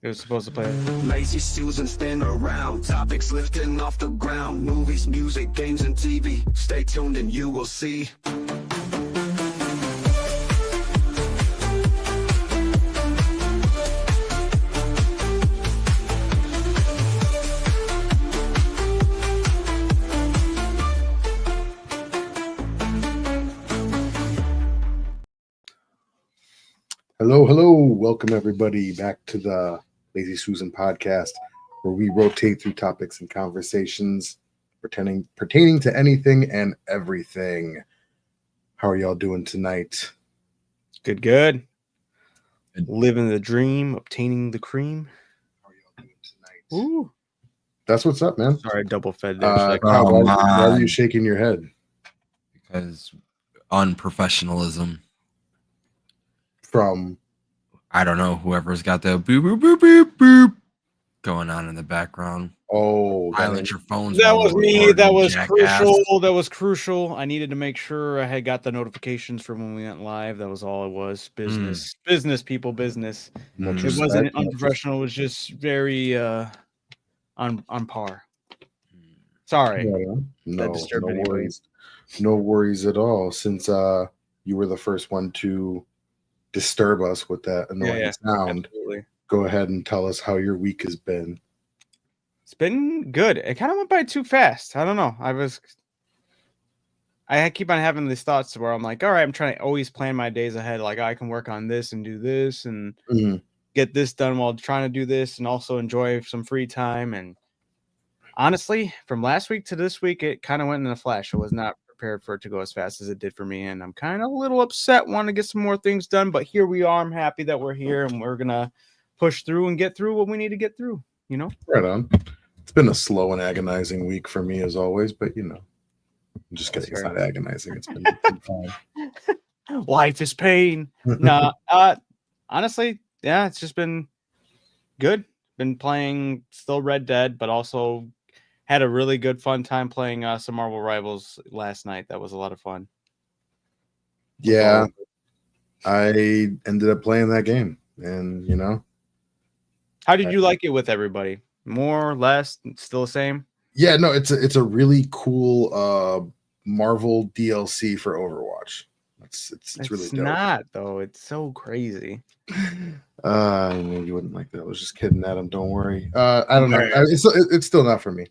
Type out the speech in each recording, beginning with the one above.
It was supposed to play it. Lazy Susan spin around, topics lifting off the ground, movies, music, games, and TV. Stay tuned and you will see. Hello. Welcome, everybody, back to the Lazy Susan podcast, where we rotate through topics and conversations pertaining to anything and everything. How are y'all doing tonight? Good. Living the dream, obtaining the cream. How are y'all doing tonight? Ooh. That's what's up, man. Sorry, double fed there. Why are you shaking your head? Because unprofessionalism. From, I don't know, whoever's got the boop boop boop boop boop going on in the background. oh, Silence your phones. That while was we're me. recording, That was jackass. crucial. That was crucial. I needed to make sure I had got the notifications for when we went live. That was all it was. Business, people, business. much It respect, wasn't much unprofessional. It was just very on par. Sorry. respect. No disturbed anybody. worries. No worries at all. Since you were the first one to disturb us with that annoying sound, Absolutely. go ahead and tell us how your week has been. It's been good. It kind of went by too fast. I don't know. I keep on having these thoughts where I'm like, all right, I'm trying to always plan my days ahead. Like I can work on this and do this and get this done while trying to do this and also enjoy some free time. And honestly, from last week to this week, it kind of went in a flash. I was not prepared for it to go as fast as it did for me. And I'm kind of a little upset, want to get some more things done. But here we are. I'm happy that we're here and we're going to push through and get through what we need to get through, you know? Right on. It's been a slow and agonizing week for me as always, but I'm just kidding. It's not agonizing. It's been fine. Life is pain. No, honestly, yeah, it's just been good. Been playing still Red Dead, but also had a really good fun time playing some Marvel Rivals last night. That was a lot of fun. Yeah, I ended up playing that game, and How did you like it with everybody? More, less, still the same? Yeah, no, it's a really cool Marvel DLC for Overwatch. It's really dope. It's not though. It's so crazy. I knew you wouldn't like that. I was just kidding, Adam. Don't worry. I don't know. It's still not for me.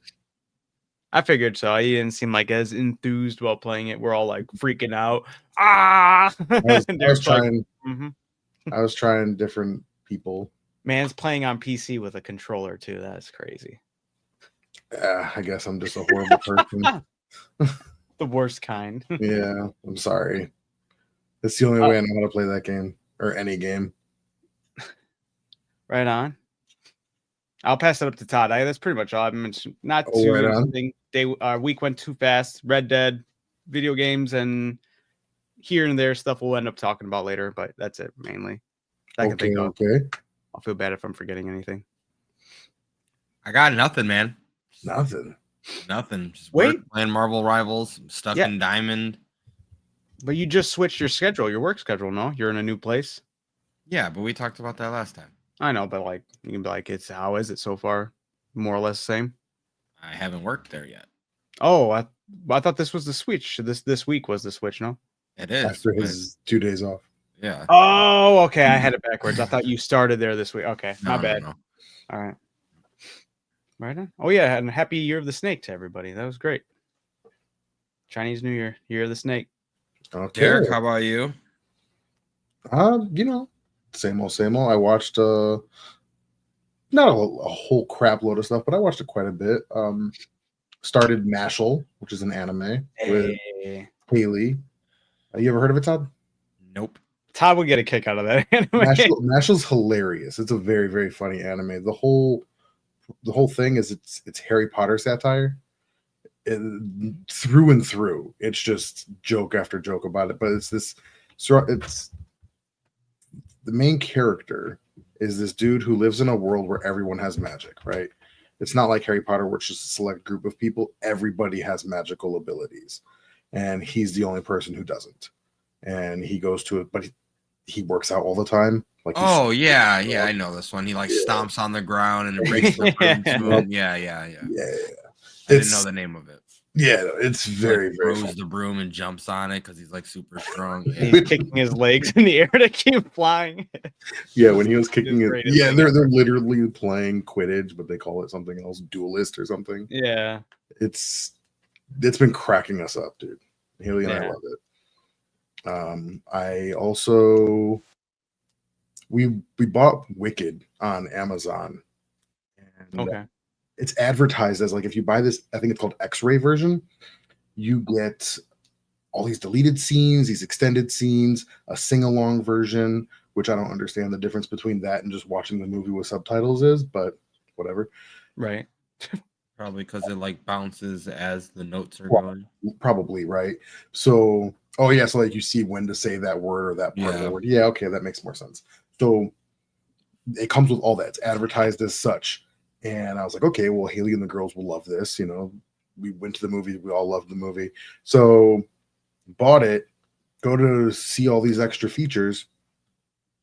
I figured so. I didn't seem like as enthused while playing it. We're all like freaking out. Ah! I was trying. Mhm. I was trying different people. Man's playing on PC with a controller too. That's crazy. I guess I'm just a horrible person. The worst kind. Yeah, I'm sorry. That's the only way I know how to play that game or any game. Right on. I'll pass it up to Todd. That's pretty much all I've mentioned. Not too right on. interesting. Week went too fast. Red Dead, video games, and here and there stuff we'll end up talking about later. But that's it mainly. Okay. I'll feel bad if I'm forgetting anything. I got nothing, man. Nothing. Just Wait. playing Marvel Rivals. I'm stuck in Diamond. But you just switched your work schedule, no? You're in a new place. Yeah, but we talked about that last time. I know, but like you can be like, how is it so far? More or less the same. I haven't worked there yet. Oh, I thought this was the switch. This week was the switch, no? It is After his 2 days off. Yeah. Oh, okay. I had it backwards. I thought you started there this week. Okay, my bad. No. All right. Right on. Oh yeah, and happy Year of the Snake to everybody. That was great. Chinese New Year, Year of the Snake. Okay. Derek, how about you? Same old. I watched not a whole crap load of stuff, but I watched it quite a bit. Started Mashal, which is an anime with Haley. You ever heard of it, Todd? Nope. Todd would get a kick out of that anime. Mashal's hilarious. It's a very, very funny anime. The whole thing is it's Harry Potter satire. Through and through. It's just joke after joke about it. But it's the main character is this dude who lives in a world where everyone has magic, right? It's not like Harry Potter, where it's just a select group of people. Everybody has magical abilities, and he's the only person who doesn't. And he goes to it, but he works out all the time. Like, Oh yeah, I know this one. He like stomps on the ground and it breaks the room to him. Yeah. I didn't know the name of it. Yeah, it's very, like, very throws fun. the broom and jumps on it because he's like super strong. He's kicking his legs in the air to keep flying. Yeah, when he was kicking it. Yeah, they're ever. literally playing Quidditch, but they call it something else, Duelist or something. Yeah. It's been cracking us up, dude. Haley and I love it. I also we bought Wicked on Amazon. And Okay. it's advertised as like, if you buy this, I think it's called X-ray version, you get all these deleted scenes, these extended scenes, a sing-along version, which I don't understand the difference between that and just watching the movie with subtitles is, but whatever. Right. Probably because it like bounces as the notes are going. Probably, right? So, oh yeah, so like you see when to say that word or that part of the word. Yeah, okay, that makes more sense. So it comes with all that. It's advertised as such. And I was like, okay, well, Haley and the girls will love this. You know, we went to the movie. We all loved the movie. So bought it, go to see all these extra features.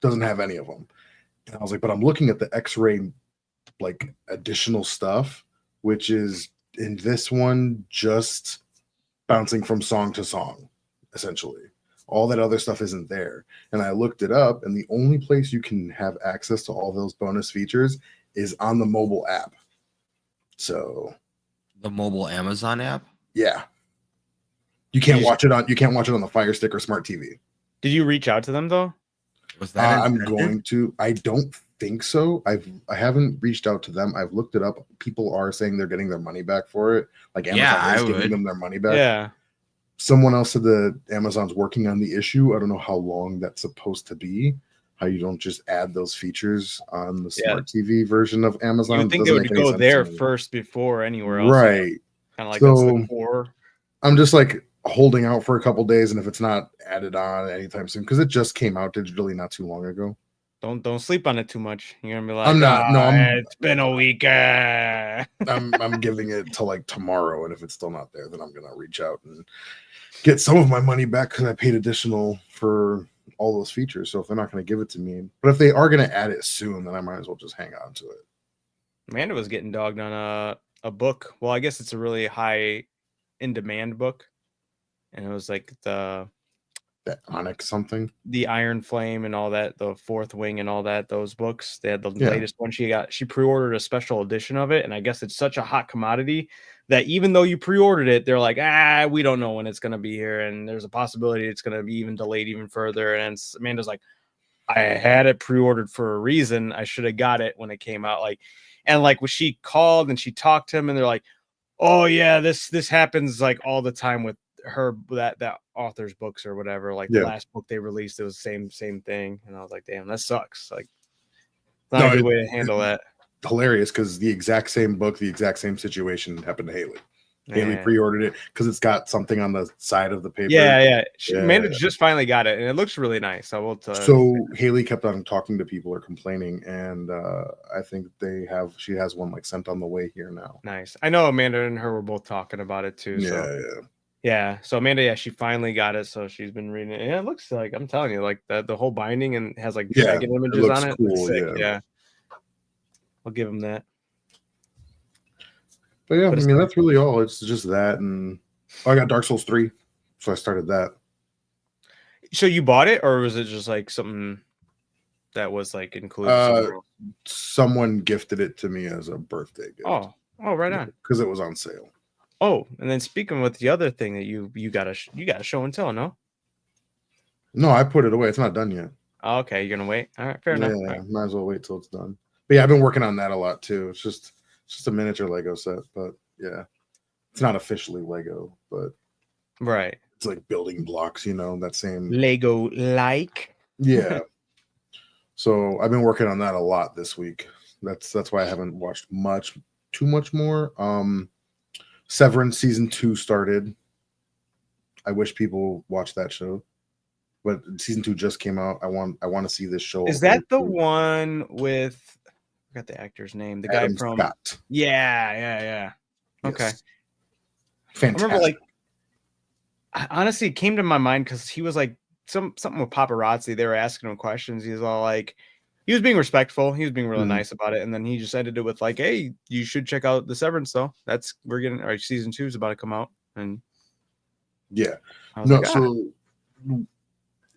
Doesn't have any of them. And I was like, but I'm looking at the X-ray, like, additional stuff, which is in this one just bouncing from song to song, essentially. All that other stuff isn't there. And I looked it up, and the only place you can have access to all those bonus features is on the mobile app. So the mobile Amazon app? Yeah. You can't watch it on the Fire Stick or Smart TV. Did you reach out to them though? Was that I'm going to. I don't think so. I haven't reached out to them. I've looked it up. People are saying they're getting their money back for it. Like Amazon is giving them their money back. Yeah. Someone else said that Amazon's working on the issue. I don't know how long that's supposed to be. How you don't just add those features on the Smart TV version of Amazon. You think they would go there first before anywhere else. Right. Kind of like that's the core. I'm just like holding out for a couple days, and if it's not added on anytime soon, because it just came out digitally not too long ago. Don't sleep on it too much. You're gonna be like, I'm not. No, it's been a week. I'm giving it till like tomorrow, and if it's still not there, then I'm gonna reach out and get some of my money back because I paid additional for all those features. So if they're not going to give it to me, but if they are going to add it soon, then I might as well just hang on to it. Amanda was getting dogged on a book. Well, I guess it's a really high in demand book, and it was like that Onyx something, the Iron Flame and all that, the Fourth Wing and all that. Those books, they had the latest one. She pre-ordered a special edition of it, and I guess it's such a hot commodity that even though you pre-ordered it, they're like, we don't know when it's going to be here, and there's a possibility it's going to be even delayed even further. And Amanda's like, I had it pre-ordered for a reason. I should have got it when it came out. And when she called and she talked to him, and they're like, oh yeah, this happens like all the time with her, that author's books or whatever. Like the last book they released, it was the same thing. And I was like, damn, that sucks. Like, it's not a good way to handle that. Hilarious, because the exact same book, the exact same situation happened to Haley. Haley pre-ordered it because it's got something on the side of the paper. Amanda just finally got it, and it looks really nice. I will tell. So Haley kept on talking to people or complaining, and I think she has one like sent on the way here now. Nice. I know Amanda and her were both talking about it too. Yeah. So Amanda, she finally got it. So she's been reading it. And it looks like, I'm telling you, like the whole binding and has like dragon images on it. Cool, sick. Yeah. I'll give him that. But yeah, I mean, that's really all. It's just that. And I got Dark Souls 3. So I started that. So you bought it, or was it just like something that was like included? Someone gifted it to me as a birthday gift. Oh, right on. Because it was on sale. Oh, and then speaking with the other thing that you got a show and tell, no? No, I put it away. It's not done yet. Oh, okay, you're gonna wait. All right, fair enough. Yeah, might as well wait till it's done. But yeah, I've been working on that a lot too. It's just a miniature Lego set, but yeah, it's not officially Lego, but right, it's like building blocks, that same Lego like. Yeah. So I've been working on that a lot this week. That's why I haven't watched too much more. Severance season 2 started. I wish people watch that show, but season 2 just came out. I want to see this show. Is that the one with? I forgot the actor's name. The Adam guy from Scott. Yeah. Okay. Fantastic. I remember, honestly, it came to my mind because he was like something with paparazzi. They were asking him questions. He was all like, he was being respectful. He was being really nice about it. And then he just ended it with like, "Hey, you should check out the Severance though. We're getting our season 2 is about to come out." And yeah, no, like, so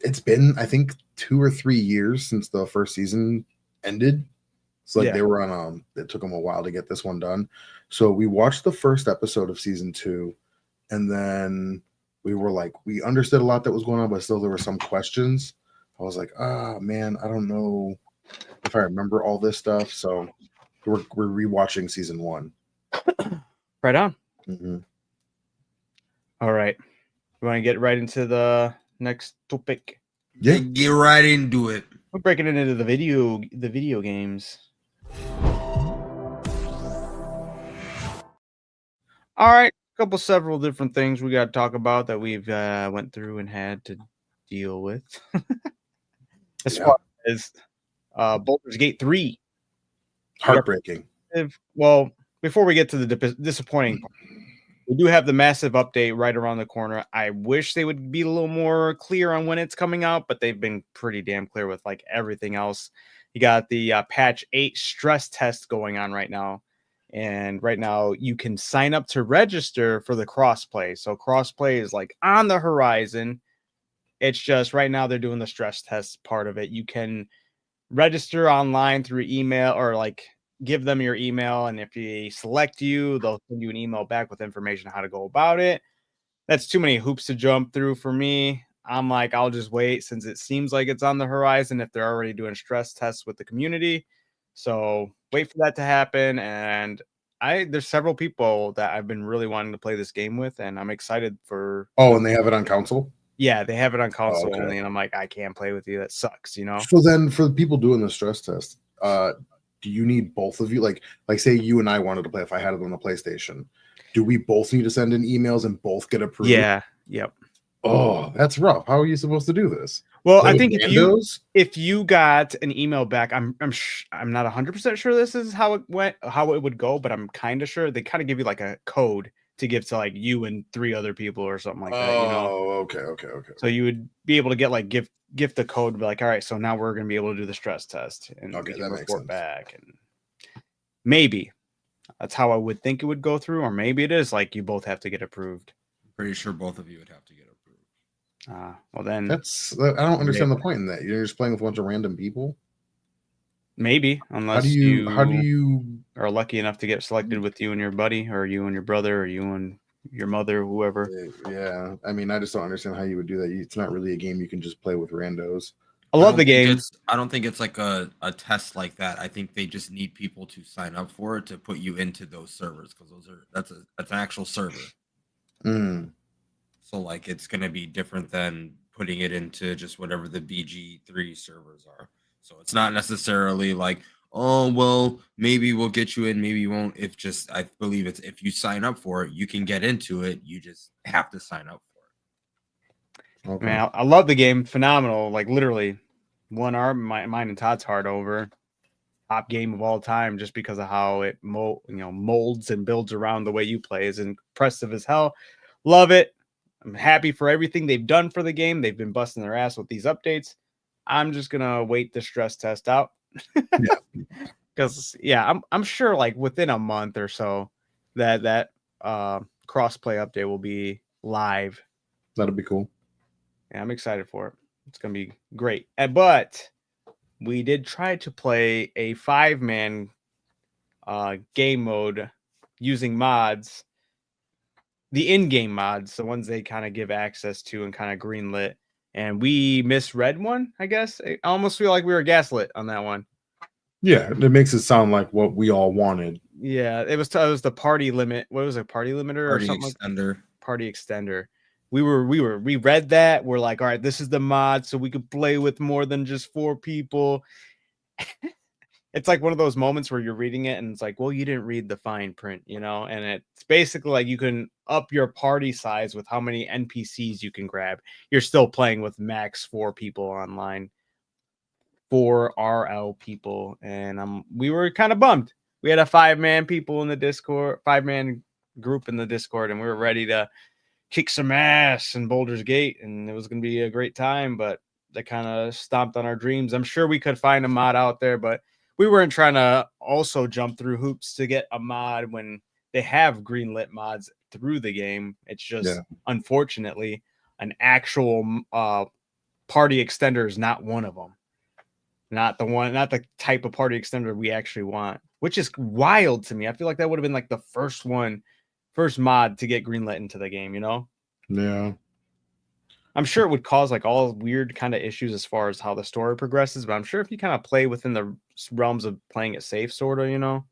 it's been, I think, 2 or 3 years since the first season ended. It's like they were on it took them a while to get this one done. So we watched the first episode of season 2, and then we were like, we understood a lot that was going on, but still there were some questions. I was like, man, I don't know if I remember all this stuff. So we're rewatching season 1. Right on. Mm-hmm. All right. We want to get right into the next topic. Yeah, get right into it. We're breaking it into the video games. All right, several different things we got to talk about that we've went through and had to deal with. As far as Baldur's Gate 3. Heartbreaking. Well, before we get to the disappointing part, we do have the massive update right around the corner. I wish they would be a little more clear on when it's coming out, but they've been pretty damn clear with like everything else. You got the patch 8 stress test going on right now. And right now you can sign up to register for the crossplay. So crossplay is like on the horizon. It's just right now they're doing the stress test part of it. You can register online through email or like give them your email. And if they select you, they'll send you an email back with information on how to go about it. That's too many hoops to jump through for me. I'm like, I'll just wait since it seems like it's on the horizon if they're already doing stress tests with the community. So wait for that to happen. And there's several people that I've been really wanting to play this game with, and I'm excited for. Oh, and they have it on console? Yeah, they have it on console only, and I'm like, I can't play with you. That sucks, you know? So then for the people doing the stress test, do you need both of you? Like say you and I wanted to play, if I had it on the PlayStation, do we both need to send in emails and both get approved? Yeah. Yep. Oh, that's rough. How are you supposed to do this? Well, I think if you got an email back, I'm not 100% sure this is how it went, how it would go, but I'm kind of sure they kind of give you like a code to give to like you and 3 other people or something like that. You know? Oh, okay. So you would be able to get like gift the code and be like, all right, so now we're gonna be able to do the stress test and okay, we can that report back. And maybe that's how I would think it would go through, or maybe it is like you both have to get approved. Pretty sure both of you would have to get approved. Well then I don't understand the point in that. You're just playing with a bunch of random people. Maybe, unless how do you are lucky enough to get selected with you and your buddy, or you and your brother, or you and your mother, whoever. Yeah, I mean, I just don't understand how you would do that. It's not really a game you can just play with randos. I love the game. I don't think it's like a test like that. I think they just need people to sign up for it to put you into those servers, because that's an actual server. So like it's gonna be different than putting it into just whatever the BG3 servers are. So it's not necessarily like, oh well, maybe we'll get you in, maybe you won't. I believe it's if you sign up for it, you can get into it. You just have to sign up for it. Okay. Man, I love the game. Phenomenal. Like literally won mine and Todd's heart over. Top game of all time, just because of how it molds and builds around the way you play is impressive as hell. Love it. I'm happy for everything they've done for the game. They've been busting their ass with these updates. I'm just gonna wait the stress test out. Because I'm sure like within a month or so that crossplay update will be live. That'll be cool. Yeah, I'm excited for it. It's gonna be great. But we did try to play a 5-man game mode using mods. The in-game mods, the ones they kind of give access to and kind of greenlit, and we misread one, I guess. I almost feel like we were gaslit on that one. Yeah, it makes it sound like what we all wanted. Yeah, it was the party limit. What was it, party limiter or something extender. Like party extender. We read that. We're like, all right, this is the mod, so we could play with more than just 4 people. It's like one of those moments where you're reading it and it's like, well, you didn't read the fine print, you know? And it's basically like you can up your party size with how many NPCs you can grab. You're still playing with max 4 people online, 4 RL people. And we were kind of bummed. We had a 5-man people in the Discord, 5-man group in the Discord, and we were ready to kick some ass in Boulder's Gate, and it was going to be a great time, but they kind of stomped on our dreams. I'm sure we could find a mod out there, but we weren't trying to also jump through hoops to get a mod when they have greenlit mods through the game. It's just, unfortunately, an actual party extender is not one of them. Not the type of party extender we actually want, which is wild to me. I feel like that would have been like the first mod to get greenlit into the game, you know? Yeah. I'm sure it would cause like all weird kind of issues as far as how the story progresses, but I'm sure if you kind of play within the realms of playing it safe, sort of, you know,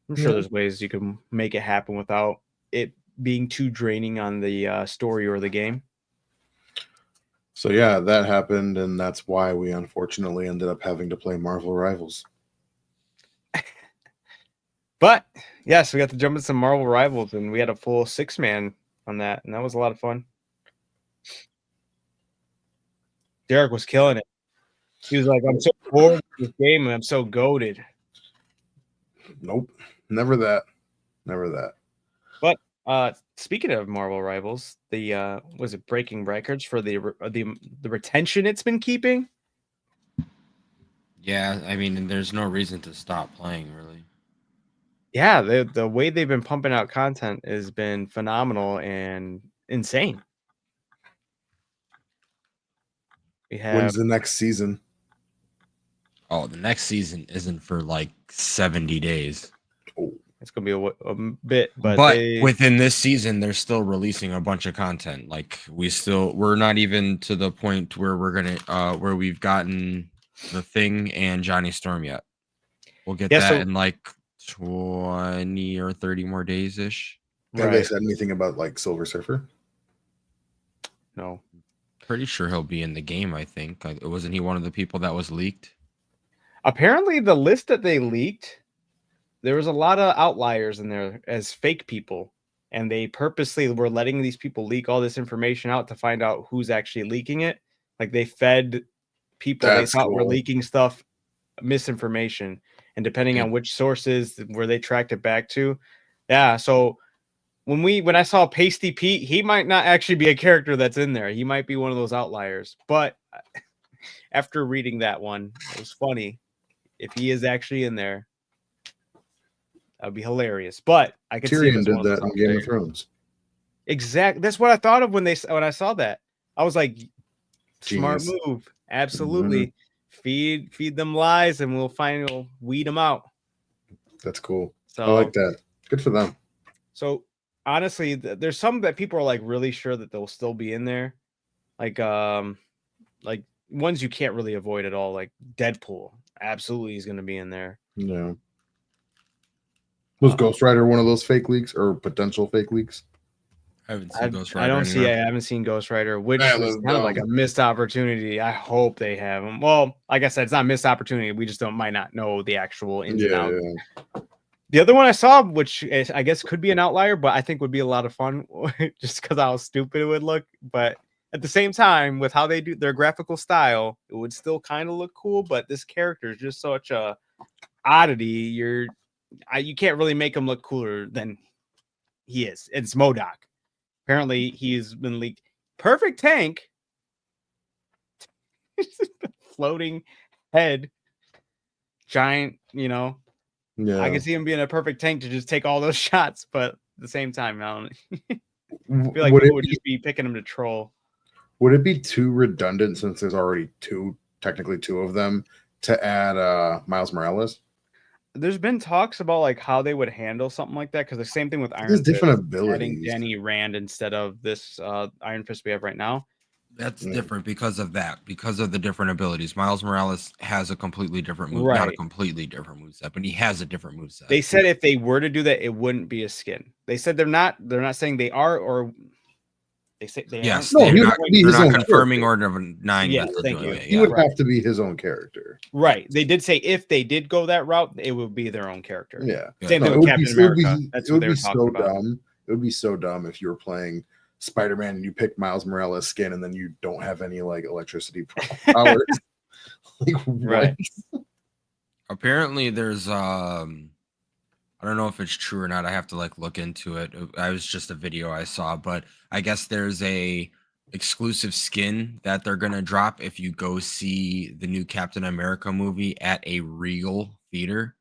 I'm sure there's ways you can make it happen without it being too draining on the story or the game. So yeah, that happened, and that's why we unfortunately ended up having to play Marvel Rivals. But yes, we got to jump in some Marvel Rivals, and we had a full 6-man on that, and that was a lot of fun. Derek was killing it. He was like, I'm so bored with this game, and I'm so goated. Nope. Never that. But speaking of Marvel Rivals, the was it breaking records for the retention it's been keeping? Yeah, I mean, there's no reason to stop playing, really. Yeah, the way they've been pumping out content has been phenomenal and insane. When's the next season? Oh, the next season isn't for like 70 days. Oh, it's gonna be a bit, but within this season, they're still releasing a bunch of content. Like we're not even to the point where where we've gotten the Thing and Johnny Storm yet. We'll get that in like 20 or 30 more days ish. Have they said anything about like Silver Surfer? No. Pretty sure he'll be in the game, I think. Wasn't he one of the people that was leaked? Apparently, the list that they leaked, there was a lot of outliers in there as fake people. And they purposely were letting these people leak all this information out to find out who's actually leaking it. Like they fed people they thought were leaking stuff misinformation. And depending on which sources where they tracked it back to. Yeah, so when I saw Pasty Pete, he might not actually be a character that's in there. He might be one of those outliers. But after reading that one, it was funny. If he is actually in there, that would be hilarious. But I could see Tyrion did that in Game of Thrones. Exactly. That's what I thought of when I saw that. I was like, smart move. Absolutely. Mm-hmm. Feed them lies, and we'll weed them out. That's cool. So I like that. Good for them. So honestly, there's some that people are like really sure that they'll still be in there, like ones you can't really avoid at all, like Deadpool. Absolutely, he's going to be in there. Yeah. Was Ghost Rider one of those fake leaks or potential fake leaks? I haven't seen Ghost Rider. I haven't seen Ghost Rider, which is kind of like a missed opportunity. I hope they have them. Well, like I said, it's not a missed opportunity. We just might not know the actual ins and outs. Yeah. The other one I saw, which I guess could be an outlier, but I think would be a lot of fun just because how stupid it would look. But at the same time, with how they do their graphical style, it would still kind of look cool. But this character is just such a oddity. You can't really make him look cooler than he is. It's MODOK. Apparently, he's been leaked. Perfect Tank. Floating head. Giant, Yeah. I can see him being a perfect tank to just take all those shots, but at the same time, I feel like people would just be picking him to troll. Would it be too redundant since there's already technically two of them, to add Miles Morales? There's been talks about like how they would handle something like that, because the same thing with Iron Fist, different abilities. Adding Jenny Rand instead of this Iron Fist we have right now. That's different because of the different abilities. Miles Morales has a completely different move, not a completely different moveset, but he has a different moveset. They said if they were to do that, it wouldn't be a skin. They said they're not saying they are, or they say they yes, they're not confirming Order of 9. Yes, thank you. He would have to be his own character. Right. They did say if they did go that route, it would be their own character. Yeah. Same thing with Captain America. That's what they were talking about. Dumb. It would be so dumb if you were playing Spider-Man and you pick Miles Morales skin and then you don't have any like electricity powers. Like, right. Apparently there's I don't know if it's true or not. I have to like look into it. I was just a video I saw, but I guess there's a exclusive skin that they're gonna drop if you go see the new Captain America movie at a Regal theater.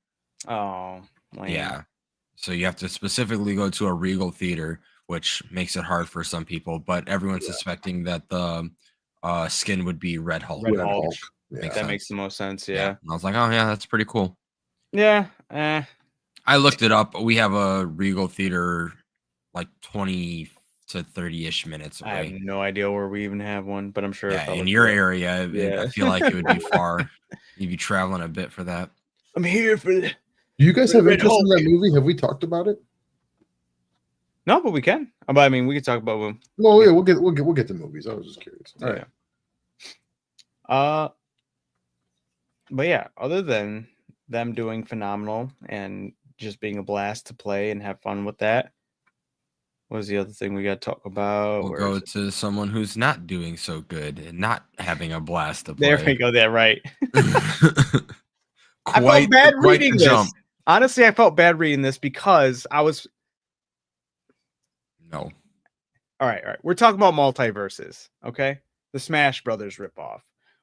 Oh, lame. Yeah. So you have to specifically go to a Regal theater, which makes it hard for some people, but everyone's suspecting that the skin would be Red Hulk. Red Red Hulk. Hulk. Yeah. That makes the most sense. Yeah. Yeah. And I was like, oh yeah, that's pretty cool. Yeah. I looked it up. We have a Regal theater like 20 to 30-ish minutes I have away. no idea where we even have one, but I'm sure. Yeah, in your area, Yeah. I feel like it would be far. You'd be traveling a bit for that. I'm here for the. Do you guys have Red interest in Hulk. that movie? Have we talked about it? No, but we can. But I mean, we can talk about them. No, yeah, we'll get to movies. I was just curious. All right. But yeah, other than them doing phenomenal and just being a blast to play and have fun with that, what was the other thing we got to talk about? We'll Where go is it? to someone who's not doing so good and not having a blast to play. There we go. There, right. I quite, felt bad quite reading the this. jump. Honestly, I felt bad reading this because I was. No. All right. We're talking about multiverses, okay? The Smash Brothers ripoff,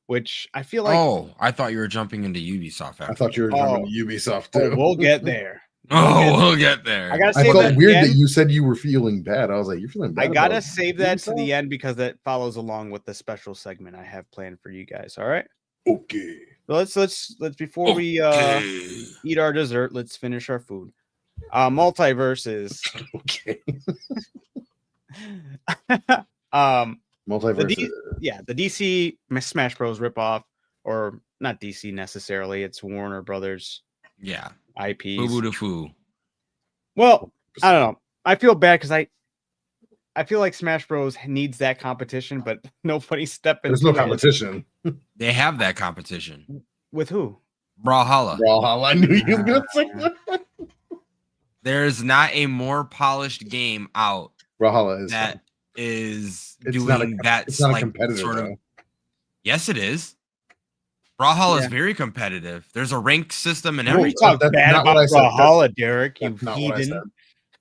which I feel like. Oh, I thought you were jumping into Ubisoft. I thought you were jumping to Ubisoft too. We'll get there. We'll get there. I gotta I save felt that weird at the that end. you said you were feeling bad. I was like, you're feeling bad. I gotta about save that to the Ubisoft? end because that follows along with the special segment I have planned for you guys. All right. Okay. So let's before we eat our dessert, let's finish our food. Multiverses. Okay. Multiverse. Multiverse. The DC Smash Bros. Ripoff, or not DC necessarily. It's Warner Brothers. Yeah. IPs. Boo to foo. Well, I don't know. I feel bad because I feel like Smash Bros. Needs that competition, but nobody's stepping. There's no competition. They have that competition. With who? Brawlhalla. I knew you were gonna say that. There's not a more polished game out Brawlhalla is that is It's doing not a- that. it's not a like competitor, sort of. though. Yes, it is. Brawlhalla is Yeah. very competitive. There's a rank system and No, everything. Talk that's bad not about what I said. Brawlhalla, Derek. You That's not what I heathen.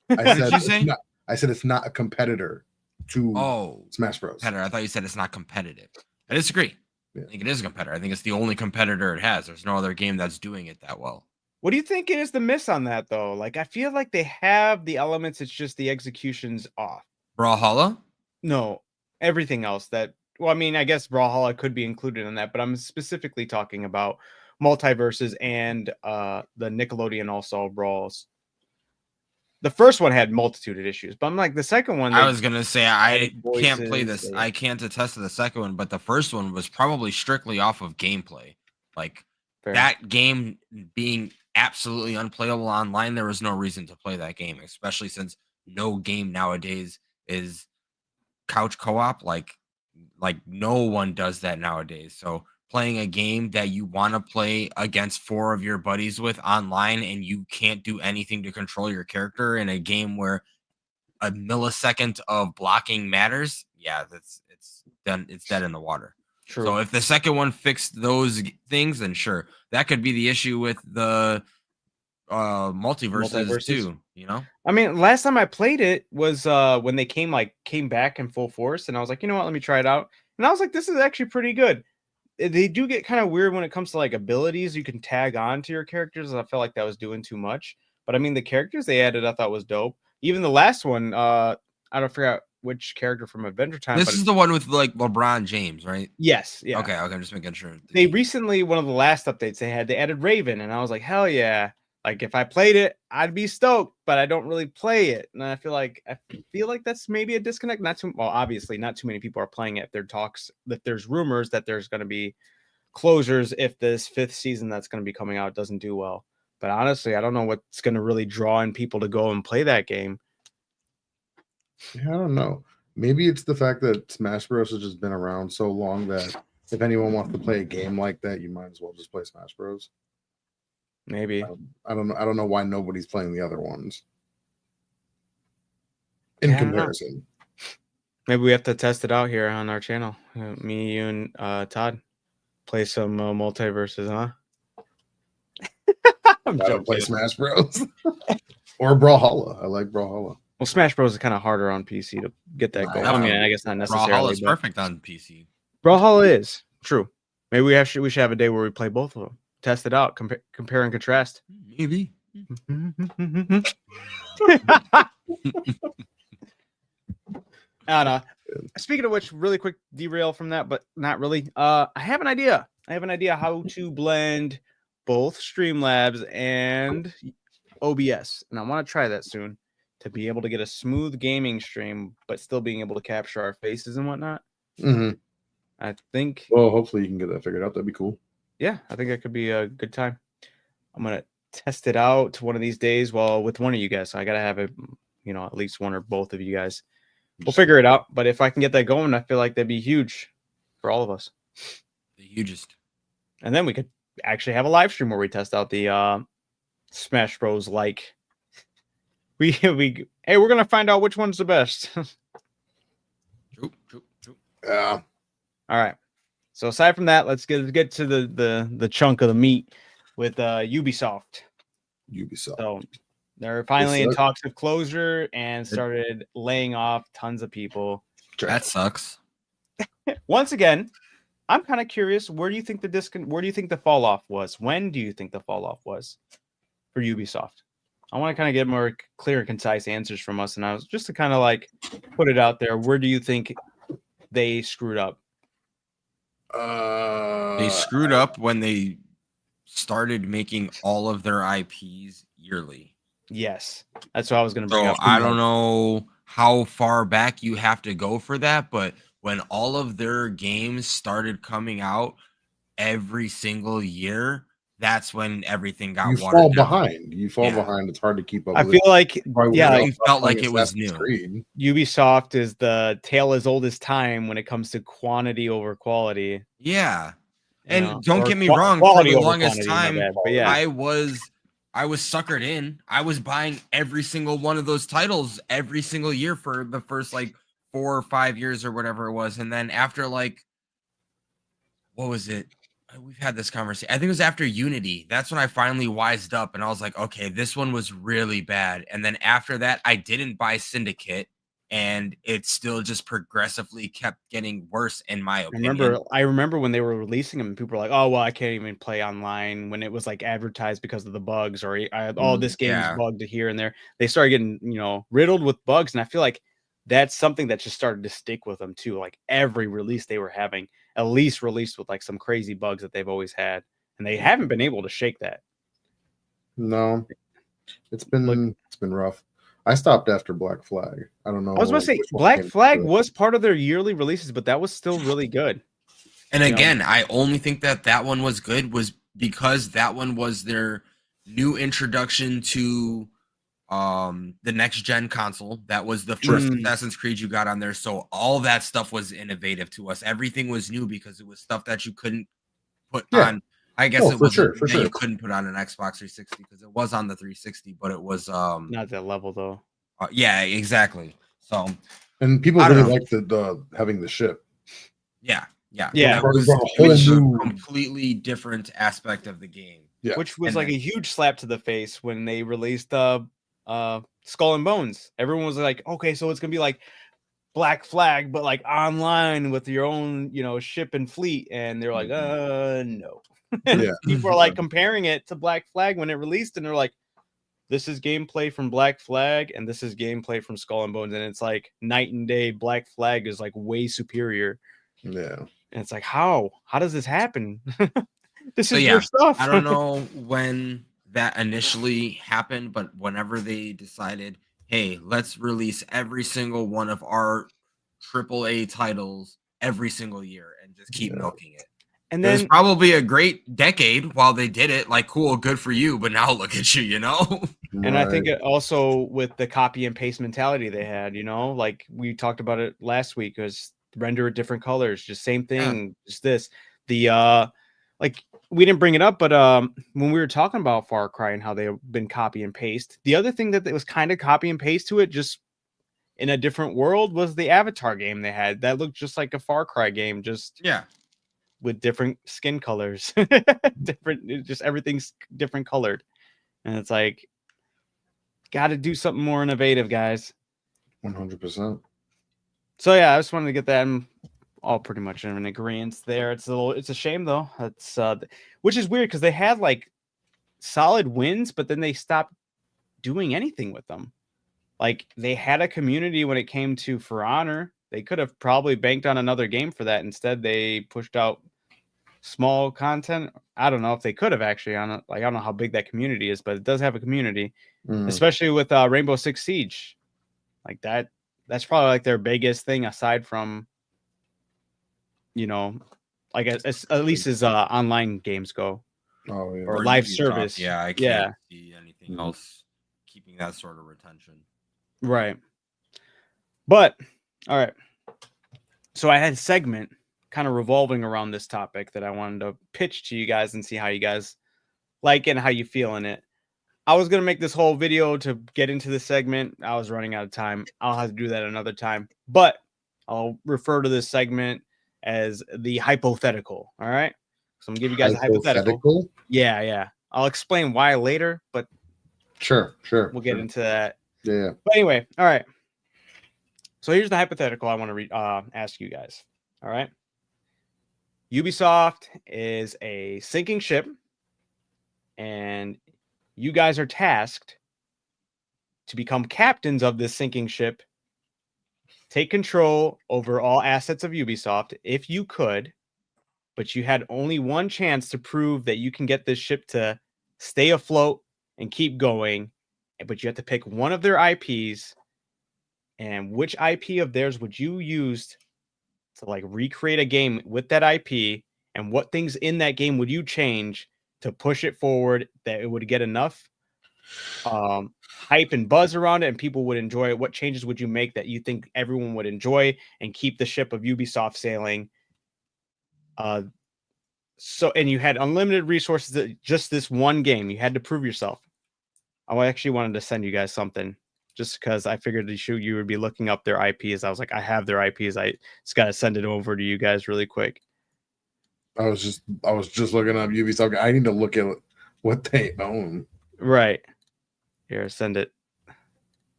said. I What said did you it's say? not. I said it's not a competitor to Oh, Smash Bros. competitor. I thought you said it's not competitive. I disagree. Yeah. I think it is a competitor. I think it's the only competitor it has. There's no other game that's doing it that well. What do you think is the miss on that though? Like I feel like they have the elements, it's just the execution's off. Brawlhalla? No, everything else that well, I mean, I guess Brawlhalla could be included in that, but I'm specifically talking about multiverses and the Nickelodeon All-Star Brawls. The first one had multitude of issues, but I'm like the second one. I was gonna say I voices, can't play this. I can't attest to the second one, but the first one was probably strictly off of gameplay. Like that game being absolutely unplayable online, there was no reason to play that game, especially since no game nowadays is couch co-op. Like no one does that nowadays. So playing a game that you want to play against 4 of your buddies with online and you can't do anything to control your character in a game where a millisecond of blocking matters, yeah, it's done. It's dead in the water. True. So if the second one fixed those things, then sure, that could be the issue with the multiverses too. You know, I mean, last time I played it was when they came back in full force, and I was like, you know what, let me try it out, and I was like, this is actually pretty good. They do get kind of weird when it comes to like abilities you can tag on to your characters. I felt like that was doing too much, but I mean, the characters they added I thought was dope. Even the last one, I don't forget which character from Adventure Time. This is the one with like LeBron James, right? Yes. Yeah. Okay. I'm just making sure. They recently, one of the last updates they added Raven, and I was like, hell yeah. Like if I played it, I'd be stoked, but I don't really play it. And I feel like that's maybe a disconnect. Obviously not too many people are playing it. There's rumors that there's going to be closures if this 5th season that's going to be coming out doesn't do well. But honestly, I don't know what's going to really draw in people to go and play that game. Yeah, I don't know. Maybe it's the fact that Smash Bros. Has just been around so long that if anyone wants to play a game like that, you might as well just play Smash Bros. Maybe. I don't know why nobody's playing the other ones. In comparison. Maybe we have to test it out here on our channel. Me, you, and Todd play some multiverses, huh? I'm I don't play joking. Smash Bros. Or Brawlhalla. I like Brawlhalla. Well, Smash Bros is kind of harder on PC to get that going. I mean, I guess not necessarily. Brawlhalla is but perfect on PC. Brawlhalla is true. Maybe we should have a day where we play both of them, test it out, compare and contrast. Maybe. Speaking of which, really quick derail from that, but not really. I have an idea. I have an idea how to blend both Streamlabs and OBS, and I want to try that soon to be able to get a smooth gaming stream, but still being able to capture our faces and whatnot. Mm-hmm. I think. Well, hopefully you can get that figured out. That'd be cool. Yeah, I think that could be a good time. I'm gonna test it out one of these days. Well, with one of you guys, so I gotta have it. At least one or both of you guys. We'll figure it out. But if I can get that going, I feel like that'd be huge for all of us. The hugest. And then we could actually have a live stream where we test out the Smash Bros. Like hey, we're gonna find out which one's the best. True. Yeah. All right. So aside from that, let's get to the chunk of the meat with Ubisoft. Ubisoft. So they're finally in talks of closure and started laying off tons of people. That sucks. Once again, I'm kind of curious. Where do you think the fall off was? When do you think the fall off was for Ubisoft? I want to kind of get more clear and concise answers from us, and I was just to kind of like put it out there. Where do you think they screwed up? They screwed up when they started making all of their IPs yearly. Yes, that's what I was going to bring up. I don't know how far back you have to go for that, but when all of their games started coming out every single year, that's when everything got you fall behind. You fall behind. It's hard to keep up. I feel like it felt like it was new. Ubisoft is the tale as old as time when it comes to quantity over quality. Yeah, and don't get me wrong. For the longest time, I was suckered in. I was buying every single one of those titles every single year for the first 4 or 5 years or whatever it was. And then after what was it? We've had this conversation. I think it was after Unity. That's when I finally wised up and I was like, okay, this one was really bad. And then after that, I didn't buy Syndicate and it still just progressively kept getting worse in my opinion. I remember when they were releasing them, people were like, "Oh, well, I can't even play online," when it was advertised because of the bugs, or this game is bugged here and there. They started getting riddled with bugs, and I feel like that's something that just started to stick with them too. Like every release they were having at least released with some crazy bugs that they've always had, and they haven't been able to shake that. No, it's been rough. I stopped after Black Flag. I don't know. I was going to say Black Flag was part of their yearly releases, but that was still really good. And again, I only think that one was good was because that one was their new introduction to the next gen console. That was the first Assassin's Creed you got on there. So all that stuff was innovative to us. Everything was new because it was stuff that you couldn't put on. I guess it was sure. You couldn't put on an Xbox 360 because it was on the 360, but it was not that level though. Yeah, exactly. So and people really like the having the ship. Yeah. It was a completely different aspect of the game. Yeah. Which was a huge slap to the face when they released Skull and Bones. Everyone was like, okay, so it's gonna be like Black Flag, but online with your own, ship and fleet. And they're like, no. People are comparing it to Black Flag when it released, and they're like, this is gameplay from Black Flag and this is gameplay from Skull and Bones, and it's night and day. Black Flag is way superior. Yeah. And it's how does this happen? This is your stuff. I don't know when that initially happened, but whenever they decided, hey, let's release every single one of our AAA titles every single year and just keep milking it. And then it was probably a great decade while they did it. Cool, good for you. But now look at you, And I think it also with the copy and paste mentality they had, we talked about it last week, was render it different colors, just same thing. Just this, the we didn't bring it up, but when we were talking about Far Cry and how they have been copy and paste, the other thing that was kind of copy and paste to it, just in a different world, was the Avatar game they had that looked just like a Far Cry game, with different skin colors, just everything's different colored. And it's like, got to do something more innovative, guys. 100%. So yeah, I just wanted to get that. I'm all pretty much in an agreement there. It's a shame though. It's which is weird because they had like solid wins, but then they stopped doing anything with them. Like they had a community when it came to For Honor. They could have probably banked on another game for that. Instead, they pushed out small content. I don't know if they could have actually on it. Like I don't know how big that community is, but it does have a community, especially with Rainbow Six Siege. Like that. That's probably like their biggest thing aside from, you know, like at least as online games go. Oh yeah. Or live Ubisoft, service. Yeah, I can't see anything else keeping that sort of retention. Right. But all right. So I had a segment kind of revolving around this topic that I wanted to pitch to you guys and see how you guys like it and how you feel in it. I was going to make this whole video to get into this segment. I was running out of time. I'll have to do that another time. But I'll refer to this segment as the hypothetical. All right. So I'm going to give you guys a hypothetical. Yeah. I'll explain why later, but sure. We'll get into that. Yeah. But anyway, all right. So here's the hypothetical I want to ask you guys. All right. Ubisoft is a sinking ship, and you guys are tasked to become captains of this sinking ship, take control over all assets of Ubisoft if you could, but you had only one chance to prove that you can get this ship to stay afloat and keep going, but you have to pick one of their IPs. And which IP of theirs would you use to like recreate a game with that IP? And what things in that game would you change to push it forward that it would get enough hype and buzz around it and people would enjoy it? What changes would you make that you think everyone would enjoy and keep the ship of Ubisoft sailing? So, and you had unlimited resources to just this one game. You had to prove yourself. I actually wanted to send you guys something just because I figured you would be looking up their IPs. I was like, I have their IPs. I just got to send it over to you guys really quick. I was just looking up Ubisoft. I need to look at what they own. Right. Here, send it.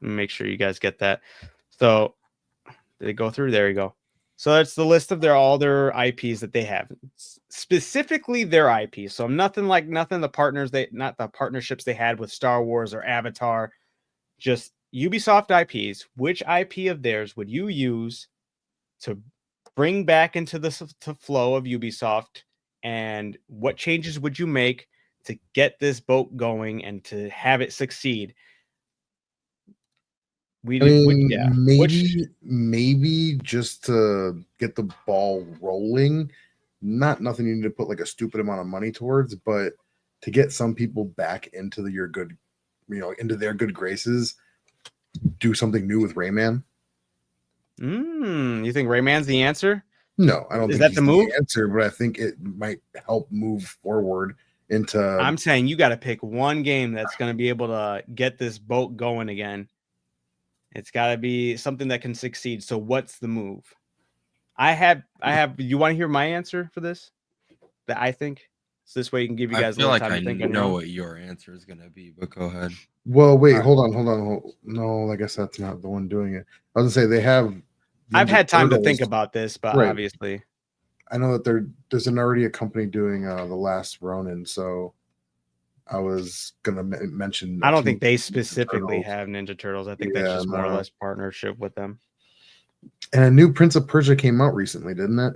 Make sure you guys get that. So did it go through? There you go. So that's the list of all their IPs that they have, specifically their IPs. So not the partnerships they had with Star Wars or Avatar, just Ubisoft IPs. Which IP of theirs would you use to bring back into the flow of Ubisoft, and what changes would you make to get this boat going and to have it succeed? Maybe just to get the ball rolling. Nothing you need to put like a stupid amount of money towards, but to get some people back into their good graces, do something new with Rayman. You think Rayman's the answer? No, I don't think that the move? Answer, but I think it might help move forward into. I'm saying you got to pick one game that's going to be able to get this boat going again. It's got to be something that can succeed. So what's the move? I have. You want to hear my answer for this? That I think. So this way you can give you guys a little time to think. I know what your answer is going to be, but go ahead. Well, wait, hold on. No, I guess that's not the one doing it. I was gonna say they have. I've had time to think about this, but obviously, I know that there's already a company doing the Last Ronin, so I was gonna mention. I don't think they specifically have Ninja Turtles. I think that's just more or less partnership with them. And a new Prince of Persia came out recently, didn't it?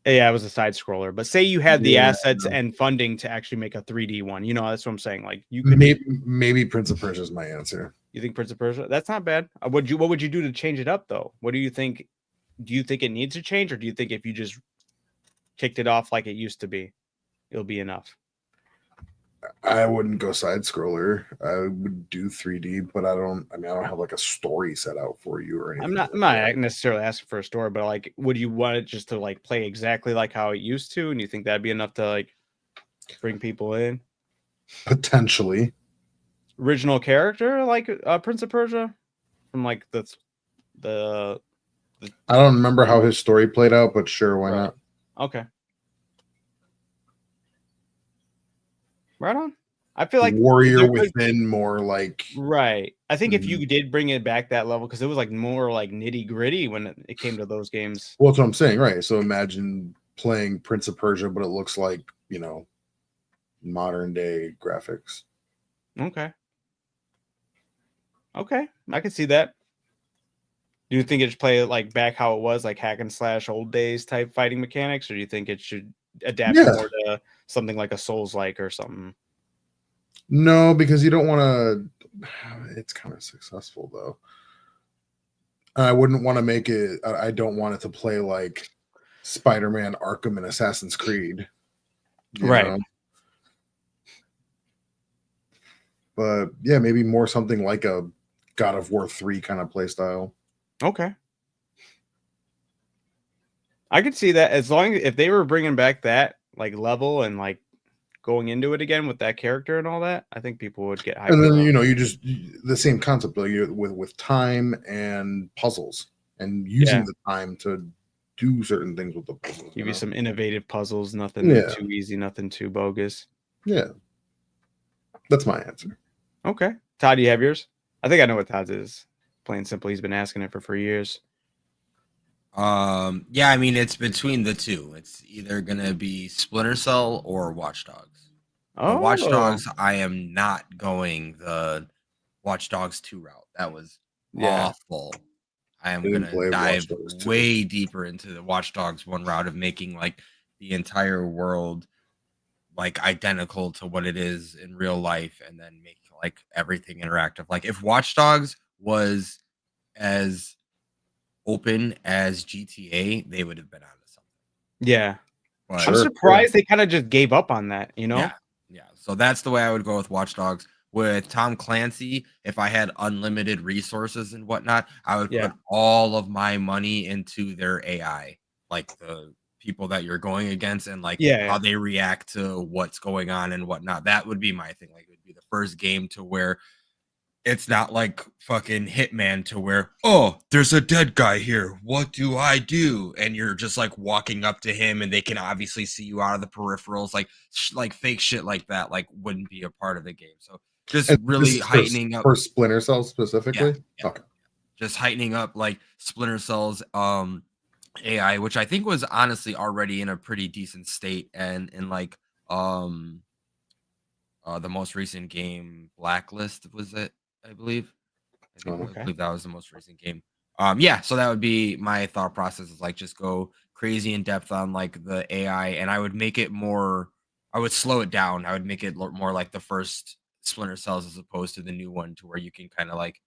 Yeah, it was a side scroller. But say you had the assets and funding to actually make a 3D one. You know, that's what I'm saying. Like you could maybe Prince of Persia is my answer. You think Prince of Persia? That's not bad. What would you do to change it up though? What do you think? Do you think it needs to change, or do you think if you just kicked it off like it used to be, it'll be enough? I wouldn't go side scroller. I would do 3D, but I don't have like a story set out for you or anything. I'm not necessarily asking for a story, but like, would you want it just to like play exactly like how it used to? And you think that'd be enough to like bring people in? Potentially. Original character like Prince of Persia from like the I don't remember how his story played out, but sure, why not? Okay. Right on. I feel like warrior within more like right. I think if you did bring it back that level, because it was like more like nitty gritty when it came to those games. Well, that's what I'm saying, right? So imagine playing Prince of Persia, but it looks like, you know, modern day graphics. Okay. Okay, I can see that. Do you think it should play like back how it was, like hack and slash old days type fighting mechanics, or do you think it should adapt more to something like a Souls-like or something? No, because you don't want to. It's kind of successful though. I wouldn't want to make it. I don't want it to play like Spider-Man, Arkham, and Assassin's Creed. Right. Know? But yeah, maybe more something like a God of War 3 kind of play style. Okay. I could see that as long as if they were bringing back that like level and like going into it again with that character and all that, I think people would get hyped. And then, you know, you just the same concept like with time and puzzles and using the time to do certain things with the puzzles. Give you some innovative puzzles, nothing too easy, nothing too bogus. Yeah. That's my answer. Okay. Todd, do you have yours? I think I know what Todd's is. Plain and simple, he's been asking it for years. Yeah, I mean it's between the two. It's either gonna be Splinter Cell or Watch Dogs. Watch Dogs, I am not going the Watch Dogs 2 route. That was awful. I am gonna dive way deeper into the Watch Dogs 1 route of making like the entire world like identical to what it is in real life, and then make like everything interactive. Like if Watch Dogs was as open as GTA, they would have been onto something. Yeah. But I'm surprised they kind of just gave up on that, you know? Yeah. So that's the way I would go with Watch Dogs. With Tom Clancy, if I had unlimited resources and whatnot, I would put all of my money into their AI, like the people that you're going against and like how they react to what's going on and whatnot. That would be my thing. Like it would be the first game to where it's not like fucking Hitman to where, oh, there's a dead guy here. What do I do? And you're just like walking up to him and they can obviously see you out of the peripherals. Like fake shit like that, like wouldn't be a part of the game. So just really heightening up. For Splinter Cell specifically? Yeah. Okay. Just heightening up like Splinter Cell's AI, which I think was honestly already in a pretty decent state. And in like the most recent game, Blacklist, was it? I believe that was the most recent game. So that would be my thought process, is like just go crazy in depth on like the AI, and I would make it more, I would slow it down. I would make it more like the first Splinter Cells as opposed to the new one, to where you can kind of like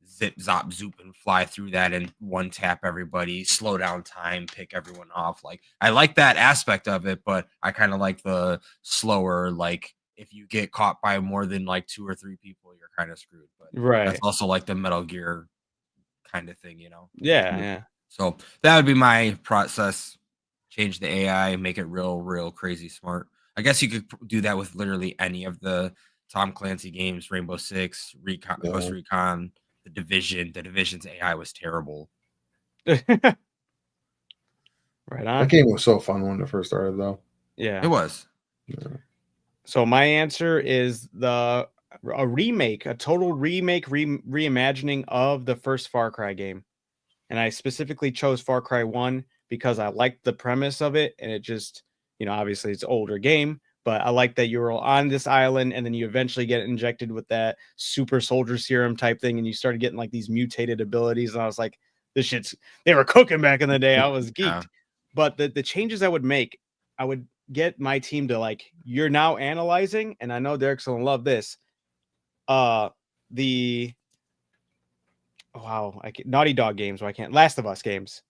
zip, zop, zoop, and fly through that and one tap everybody, slow down time, pick everyone off. Like I like that aspect of it, but I kind of like the slower, like if you get caught by more than like 2 or 3 people, you're kind of screwed. But that's also like the Metal Gear kind of thing, you know? Yeah. So that would be my process. Change the AI, make it real crazy smart. I guess you could do that with literally any of the Tom Clancy games, Rainbow Six, Ghost Recon, The Division. The Division's AI was terrible. Right on. That game was so fun when it first started, though. Yeah, it was. Yeah. So my answer is a remake, a total remake, reimagining of the first Far Cry game. And I specifically chose Far Cry 1 because I liked the premise of it. And it just, you know, obviously it's an older game, but I like that you're on this island and then you eventually get injected with that super soldier serum type thing. And you started getting like these mutated abilities. And I was like, they were cooking back in the day. I was geeked. Yeah. But the changes I would make, I would get my team to like, you're now analyzing, and I know Derek's gonna love this. Naughty Dog games. Why can't Last of Us games?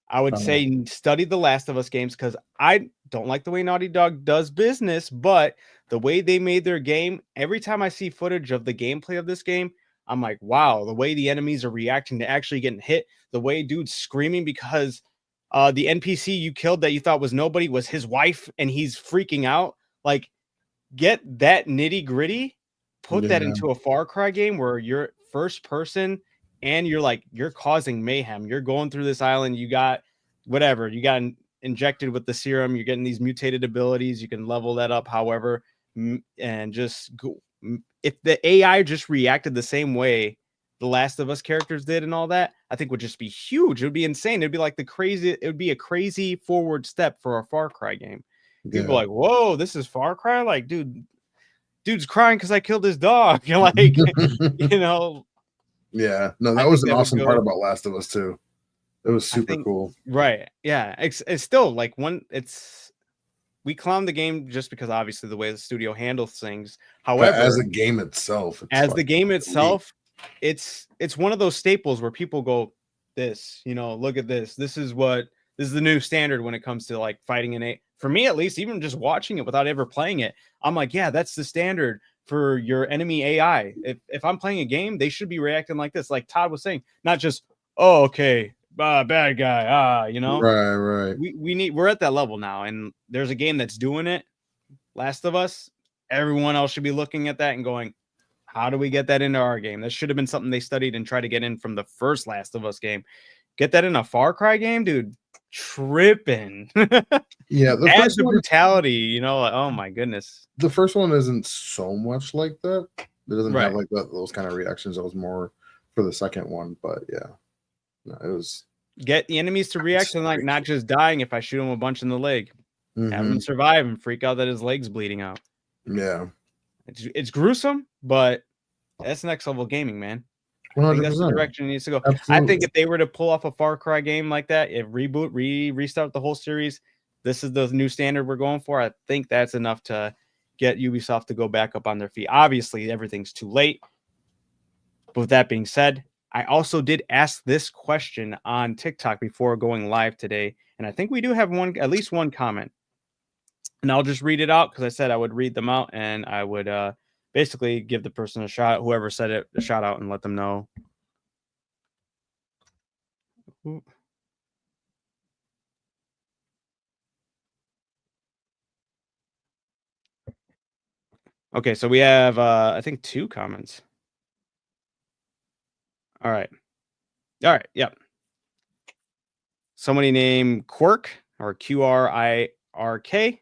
I would say study the Last of Us games, because I don't like the way Naughty Dog does business, but the way they made their game, every time I see footage of the gameplay of this game, I'm like, wow, the way the enemies are reacting to actually getting hit, the way dude's screaming because the NPC you killed that you thought was nobody was his wife and he's freaking out. Like, get that nitty gritty, put that into a Far Cry game where you're first person and you're causing mayhem. You're going through this island. You got whatever. You got injected with the serum. You're getting these mutated abilities. You can level that up however. and just go. If the AI just reacted the same way the Last of Us characters did and all that, I think would just be huge. It would be insane. It'd be like it would be a crazy forward step for a Far Cry game. People are like, whoa, this is Far Cry? Like, dude's crying because I killed his dog. You're like, you know. Yeah, no, that was an awesome part about Last of Us too. It was super cool. Right. Yeah. It's still like we clown the game just because obviously the way the studio handles things. However, but as a game itself, it's one of those staples where people go, this, look at this. This is the new standard when it comes to like fighting for me, at least, even just watching it without ever playing it. I'm like, yeah, that's the standard for your enemy AI. If I'm playing a game, they should be reacting like this. Like Todd was saying, not just, oh, okay, bad guy, Right. We're at that level now, and there's a game that's doing it, Last of Us. Everyone else should be looking at that and going, how do we get that into our game? That should have been something they studied and tried to get in from the first Last of Us game. Get that in a Far Cry game, dude. Tripping. Yeah, the brutality, like, oh my goodness. The first one isn't so much like that. It doesn't have like those kind of reactions. It was more for the second one, but yeah. No, it was get the enemies to react and like not just dying if I shoot him a bunch in the leg. Have him survive and freak out that his leg's bleeding out. Yeah. It's gruesome, but that's next level gaming, man. 100%. I think that's the direction it needs to go. Absolutely. I think if they were to pull off a Far Cry game like that, restart the whole series, this is the new standard we're going for. I think that's enough to get Ubisoft to go back up on their feet. Obviously, everything's too late. But with that being said, I also did ask this question on TikTok before going live today, and I think we do have at least one comment. And I'll just read it out because I said I would read them out, and I would basically give the person a shot, whoever said it, a shout out, and let them know. Okay, so we have I think 2 comments. All right, yep. Somebody named Quirk or QRIRK.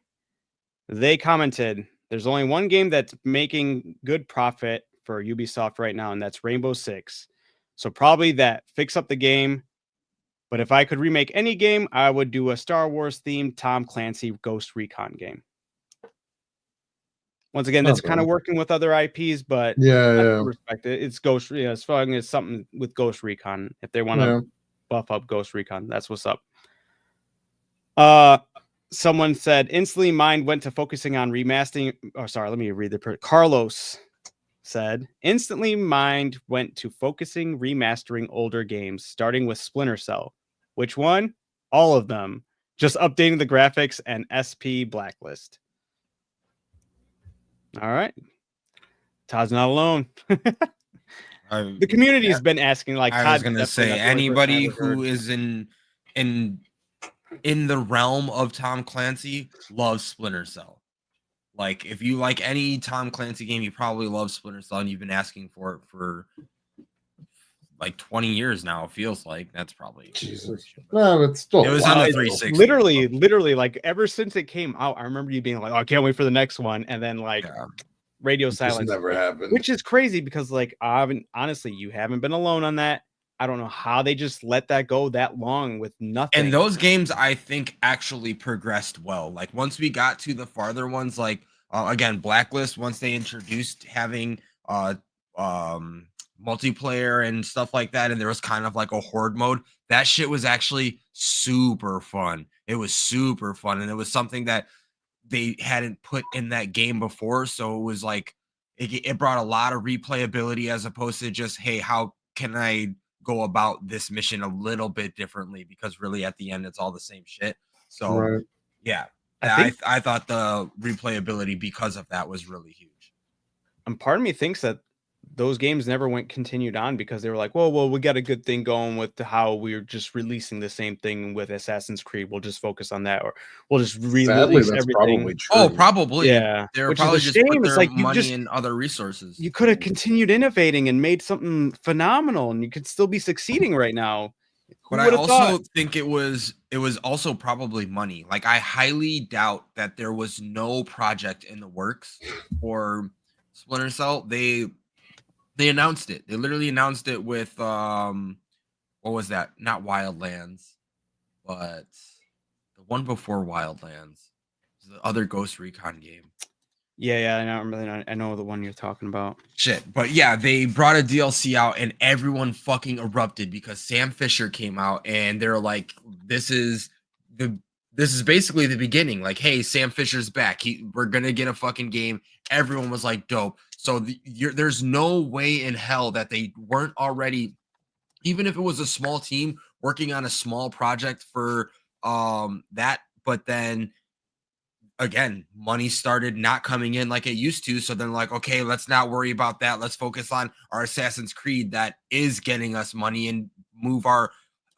They commented, there's only one game that's making good profit for Ubisoft right now, and that's Rainbow Six. So probably that. Fix up the game. But if I could remake any game, I would do a Star Wars themed Tom Clancy Ghost Recon game. Once again, that's kind of working with other IPs, but yeah. Respect it. It's Ghost. As far as something with Ghost Recon. If they want to buff up Ghost Recon, that's what's up. Someone said instantly mind went to focusing on remastering. Oh, sorry, let me read the. Carlos said instantly mind went to focusing remastering older games, starting with Splinter Cell. Which one? All of them. Just updating the graphics and SP Blacklist. All right. Todd's not alone. The community has been asking, like, I was going to say, anybody who is in the realm of Tom Clancy loves Splinter Cell. Like, if you like any Tom Clancy game, you probably love Splinter Cell, and you've been asking for it for like 20 years now. It feels like that's probably Jesus. No, it's still it was on the 360. Literally, like ever since it came out, I remember you being like, "Oh, I can't wait for the next one," and then like radio silence never happened, which is crazy because like honestly, you haven't been alone on that. I don't know how they just let that go that long with nothing. And those games, I think, actually progressed well. Like once we got to the farther ones, like again, Blacklist, once they introduced having multiplayer and stuff like that, and there was kind of like a horde mode, that shit was actually super fun. It was super fun, and it was something that they hadn't put in that game before, so it was like it brought a lot of replayability as opposed to just, hey, how can I go about this mission a little bit differently, because really at the end it's all the same shit. So yeah, I thought the replayability because of that was really huge. And part of me thinks that those games never continued on because they were like, well, we got a good thing going with how we're just releasing the same thing with Assassin's Creed. We'll just focus on that, or we'll just release everything. Probably true. Oh, probably. Yeah. They were probably just put their money in other resources. You could have continued innovating and made something phenomenal, and you could still be succeeding right now. But I also think it was also probably money. Like I highly doubt that there was no project in the works for Splinter Cell. They announced it. They literally announced it with what was that? Not Wildlands, but the one before Wildlands. The other Ghost Recon game. Yeah, I know the one you're talking about. Shit, but yeah, they brought a DLC out and everyone fucking erupted because Sam Fisher came out and they're like, "This is basically the beginning." Like, hey, Sam Fisher's back. We're gonna get a fucking game. Everyone was like, "Dope." So there's no way in hell that they weren't already, even if it was a small team working on a small project for that, but then. Again, money started not coming in like it used to. So then, like, okay, let's not worry about that. Let's focus on our Assassin's Creed that is getting us money and move our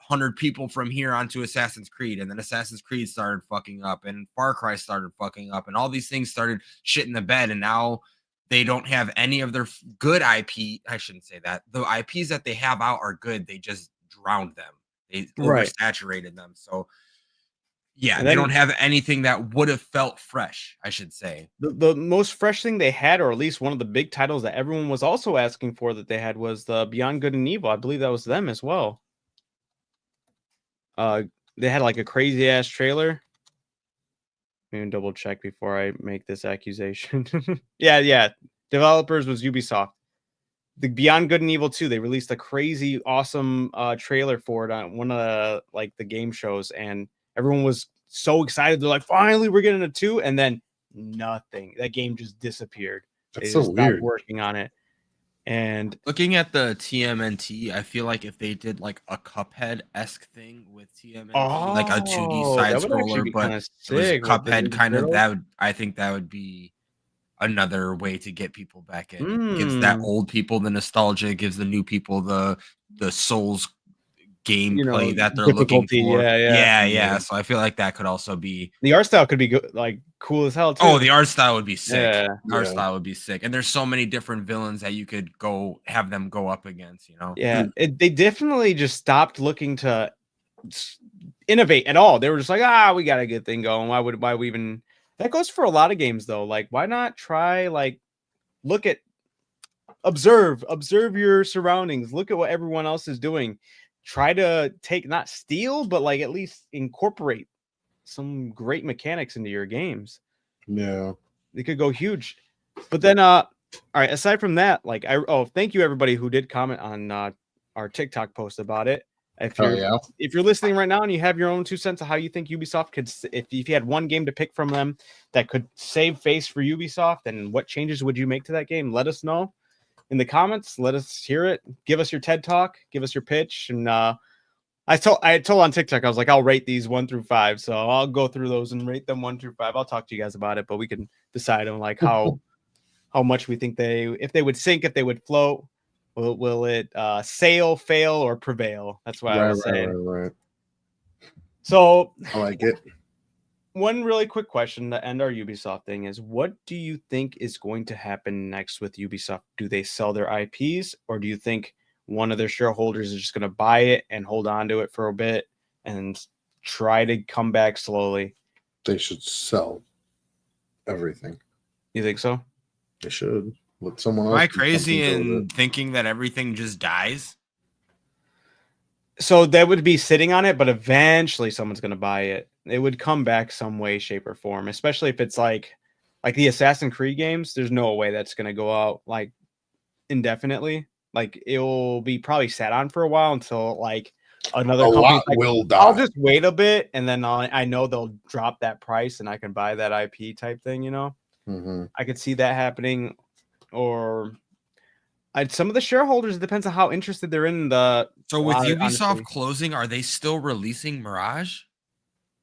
100 people from here onto Assassin's Creed. And then Assassin's Creed started fucking up and Far Cry started fucking up and all these things started shit in the bed. And now they don't have any of their good IP. I shouldn't say that. The IPs that they have out are good. They just drowned them. They oversaturated them. So, yeah, they don't have anything that would have felt fresh, I should say. The most fresh thing they had, or at least one of the big titles that everyone was also asking for that they had, was the Beyond Good and Evil. I believe that was them as well. They had like a crazy ass trailer. Let me double check before I make this accusation. Yeah. Developers was Ubisoft. The Beyond Good and Evil 2, they released a crazy, awesome trailer for it on one of the game shows, and everyone was so excited. They're like, finally, we're getting a 2, and then nothing. That game just disappeared. That's so weird. Working on it. And looking at the TMNT, I feel like if they did like a Cuphead-esque thing with TMNT, like a 2D side scroller, but it was Cuphead kind of, I think that would be another way to get people back in. It gives that old people the nostalgia, gives the new people the Souls gameplay that they're looking for. Yeah. So I feel like that could also be, the art style could be good, like cool as hell too. Oh, the art style would be sick. Art style would be sick. And there's so many different villains that you could have them go up against, you know? Yeah. They definitely just stopped looking to innovate at all. They were just like, we got a good thing going. Why we even, that goes for a lot of games though. Like, why not try, like, look at, observe your surroundings, look at what everyone else is doing. Try to not steal, but like at least incorporate some great mechanics into your games. Yeah, they could go huge. But then, all right. Aside from that, like, thank you everybody who did comment on our TikTok post about it. If you're listening right now and you have your own 2 cents of how you think Ubisoft could, if you had one game to pick from them that could save face for Ubisoft, and what changes would you make to that game? Let us know in the comments. Let us hear it. Give us your TED Talk. Give us your pitch. And I told on TikTok, I was like, I'll rate these 1 through 5. So I'll go through those and rate them 1 through 5. I'll talk to you guys about it, but we can decide on like how much we think if they would sink, if they would float. Will it sail, fail, or prevail? That's what I was saying. Right. So I like it. One really quick question to end our Ubisoft thing is, what do you think is going to happen next with Ubisoft? Do they sell their IPs, or do you think one of their shareholders is just going to buy it and hold on to it for a bit and try to come back slowly? They should sell everything. You think so? They should. Let someone else. Am I crazy in thinking that everything just dies? So that would be sitting on it, but eventually someone's going to buy it. It would come back some way, shape, or form, especially if it's like the Assassin's Creed games. There's no way that's going to go out like indefinitely. Like, it will be probably sat on for a while until like another company will die. I'll just wait a bit, and then I know they'll drop that price and I can buy that IP type thing, you know? Mm-hmm. I could see that happening. Or some of the shareholders, it depends on how interested they're in the. So with Ubisoft closing, are they still releasing Mirage?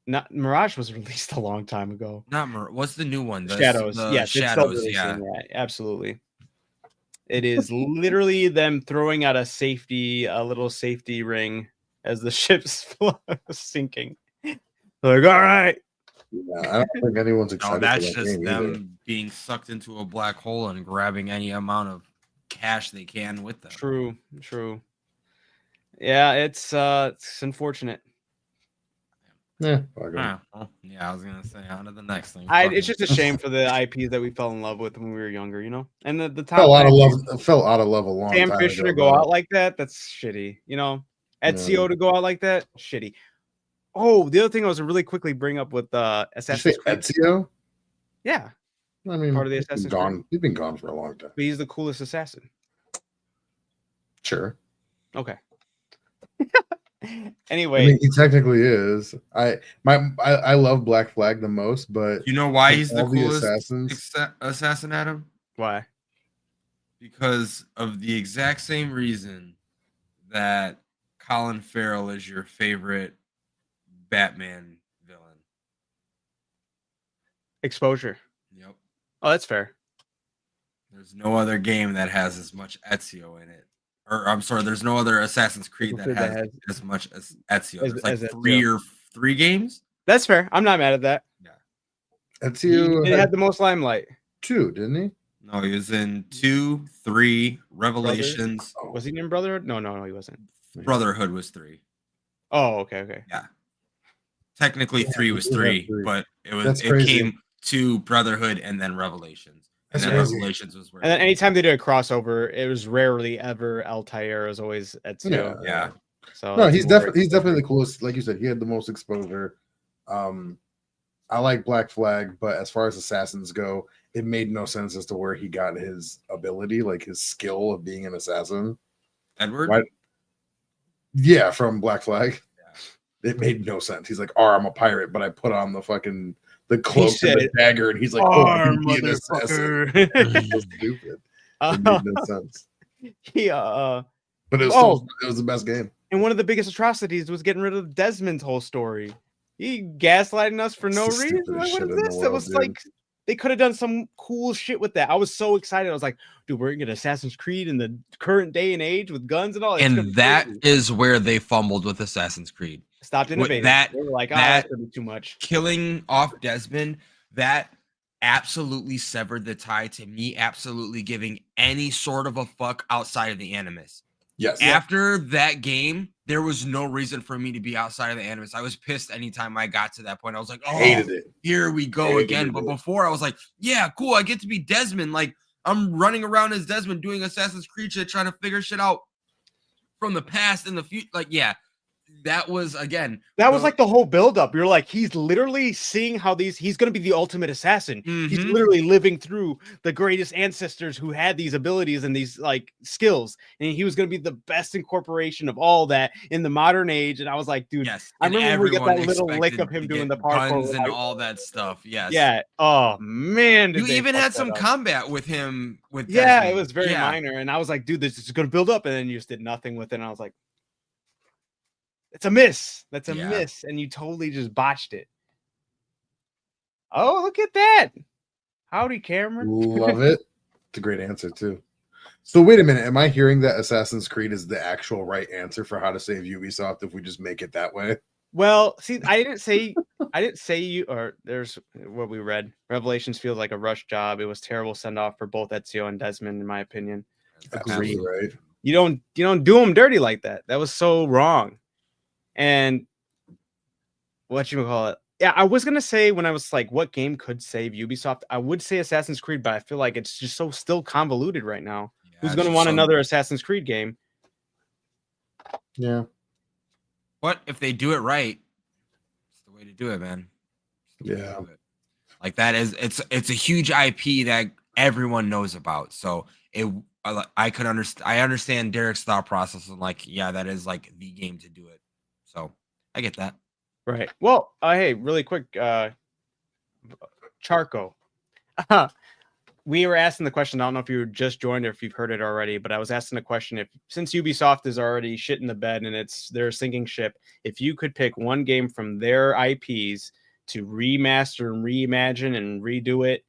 Not Mirage was released a long time ago. What's the new one? Shadows. Yes, Shadows. Yeah, absolutely. It is literally them throwing out a little safety ring as the ship's sinking. They're like, all right. Yeah, I don't think anyone's excited. No, that's just them being sucked into a black hole and grabbing any amount of cash they can with them. True. Yeah, it's unfortunate. Yeah, Yeah, I was gonna say on to the next thing. It's just a shame for the IPs that we fell in love with when we were younger, you know. And the top fell out of love a long Sam time Fisher ago. to go out like that, that's shitty. You know, Ezio to go out like that, shitty. Oh, the other thing I was to really quickly bring up with Assassin's Creed. Ezio? Yeah, I mean, part of the Assassin's Creed. He's been gone for a long time. But he's the coolest assassin. Sure. Okay. Anyway, I mean, he technically is. I love Black Flag the most, but you know why he's the coolest assassin, Adam? Why? Because of the exact same reason that Colin Farrell is your favorite Batman villain. Exposure. Yep. Oh, that's fair. There's no other game that has as much Ezio in it. Or I'm sorry, there's no other Assassin's Creed that has as much as Ezio. There's like three games. That's fair. I'm not mad at that. Yeah. Ezio he had the most limelight. 2, didn't he? No, he was in 2, 3, Revelations. Was he in Brotherhood? No, he wasn't. Brotherhood was 3. Oh, okay. Yeah. Technically 3 was 3, but it crazy. came to Brotherhood and then Revelations. And then Revelations was where. And then anytime they did a crossover, it was rarely ever Altair. It was always Ezio. Yeah. So no, he's definitely the coolest. Like you said, he had the most exposure. I like Black Flag, but as far as assassins go, it made no sense as to where he got his ability, like his skill of being an assassin. Edward? Yeah, from Black Flag. Yeah. It made no sense. He's like, I'm a pirate, but I put on the cloak and the dagger, and he's like, I can be an assassin. It's so stupid. It made no sense. But it was the best game. And one of the biggest atrocities was getting rid of Desmond's whole story. He gaslighting us for no reason. Like, what is this? It was like they could have done some cool shit with that. I was so excited. I was like, dude, we're gonna get Assassin's Creed in the current day and age with guns and all. And that is where they fumbled with Assassin's Creed. Stopped innovating. They were like, that's gonna be too much. Killing off Desmond, that absolutely severed the tie to me absolutely giving any sort of a fuck outside of the Animus. Yes. After that game, there was no reason for me to be outside of the Animus. I was pissed anytime I got to that point. I was like, hated it. Here we go again. But before I was like, yeah, cool. I get to be Desmond. Like, I'm running around as Desmond doing Assassin's Creed shit, trying to figure shit out from the past and the future. Like, yeah. That was like the whole buildup. You're like, he's literally seeing how he's going to be the ultimate assassin. Mm-hmm. He's literally living through the greatest ancestors who had these abilities and these like skills. And he was going to be the best incorporation of all that in the modern age. And I was like, dude, yes. I remember we got that little lick of him doing the parkour and all that stuff. Yes. Yeah. Oh man. You even had some combat with him. It was very minor. And I was like, dude, this is going to build up. And then you just did nothing with it. And I was like, it's a miss. That's a miss. And you totally just botched it. Oh, look at that. Howdy, Cameron. Love it. It's a great answer, too. So wait a minute. Am I hearing that Assassin's Creed is the actual right answer for how to save Ubisoft if we just make it that way? Well, see, I didn't say you, or there's what we read. Revelations feels like a rush job. It was terrible send off for both Ezio and Desmond, in my opinion. Agreed. Right. You don't do them dirty like that. That was so wrong. And what you call it? Yeah, I was gonna say when I was like, what game could save Ubisoft? I would say Assassin's Creed, but I feel like it's just so still convoluted right now. Yeah, who's gonna want another Assassin's Creed game? Yeah. What if they do it right? It's the way to do it, man. Yeah. Like that is it's a huge IP that everyone knows about. So I understand Derek's thought process and like, yeah, that is like the game to do it. So I get that. Right. Well, hey, really quick, Charco. We were asking the question. I don't know if you just joined or if you've heard it already, but I was asking the question since Ubisoft is already shit in the bed and they're sinking ship, if you could pick one game from their IPs to remaster and reimagine and redo it,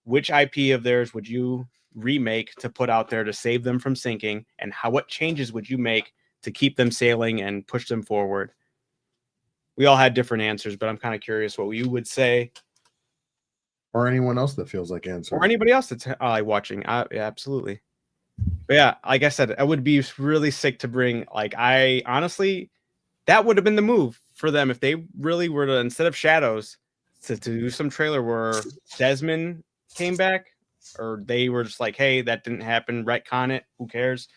which IP of theirs would you remake to put out there to save them from sinking, and what changes would you make to keep them sailing and push them forward? We all had different answers, but I'm kind of curious what you would say. Or anyone else that feels like answering. Or anybody else that's watching. Yeah, absolutely. But yeah, like I said, it would be really sick to bring. Like, I honestly, that would have been the move for them if they really were to, instead of Shadows, to do some trailer where Desmond came back, or they were just like, hey, that didn't happen, retcon it, who cares?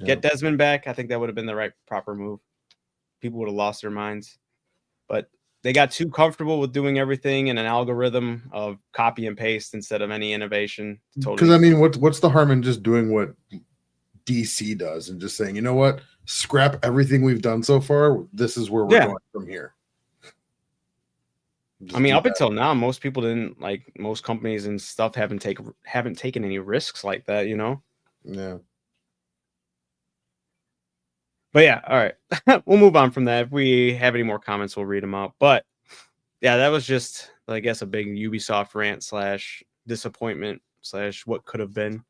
Get Desmond back. I think that would have been the right proper move. People would have lost their minds. But they got too comfortable with doing everything in an algorithm of copy and paste instead of any innovation. Because I mean, what's the harm in just doing what DC does and just saying, you know what, scrap everything we've done so far. This is where we're going from here. I mean, up until now, most people didn't, like, most companies and stuff haven't taken any risks like that, you know? Yeah. But yeah, all right. We'll move on from that. If we have any more comments, we'll read them out. But yeah, that was just, I guess, a big Ubisoft rant / disappointment / what could have been.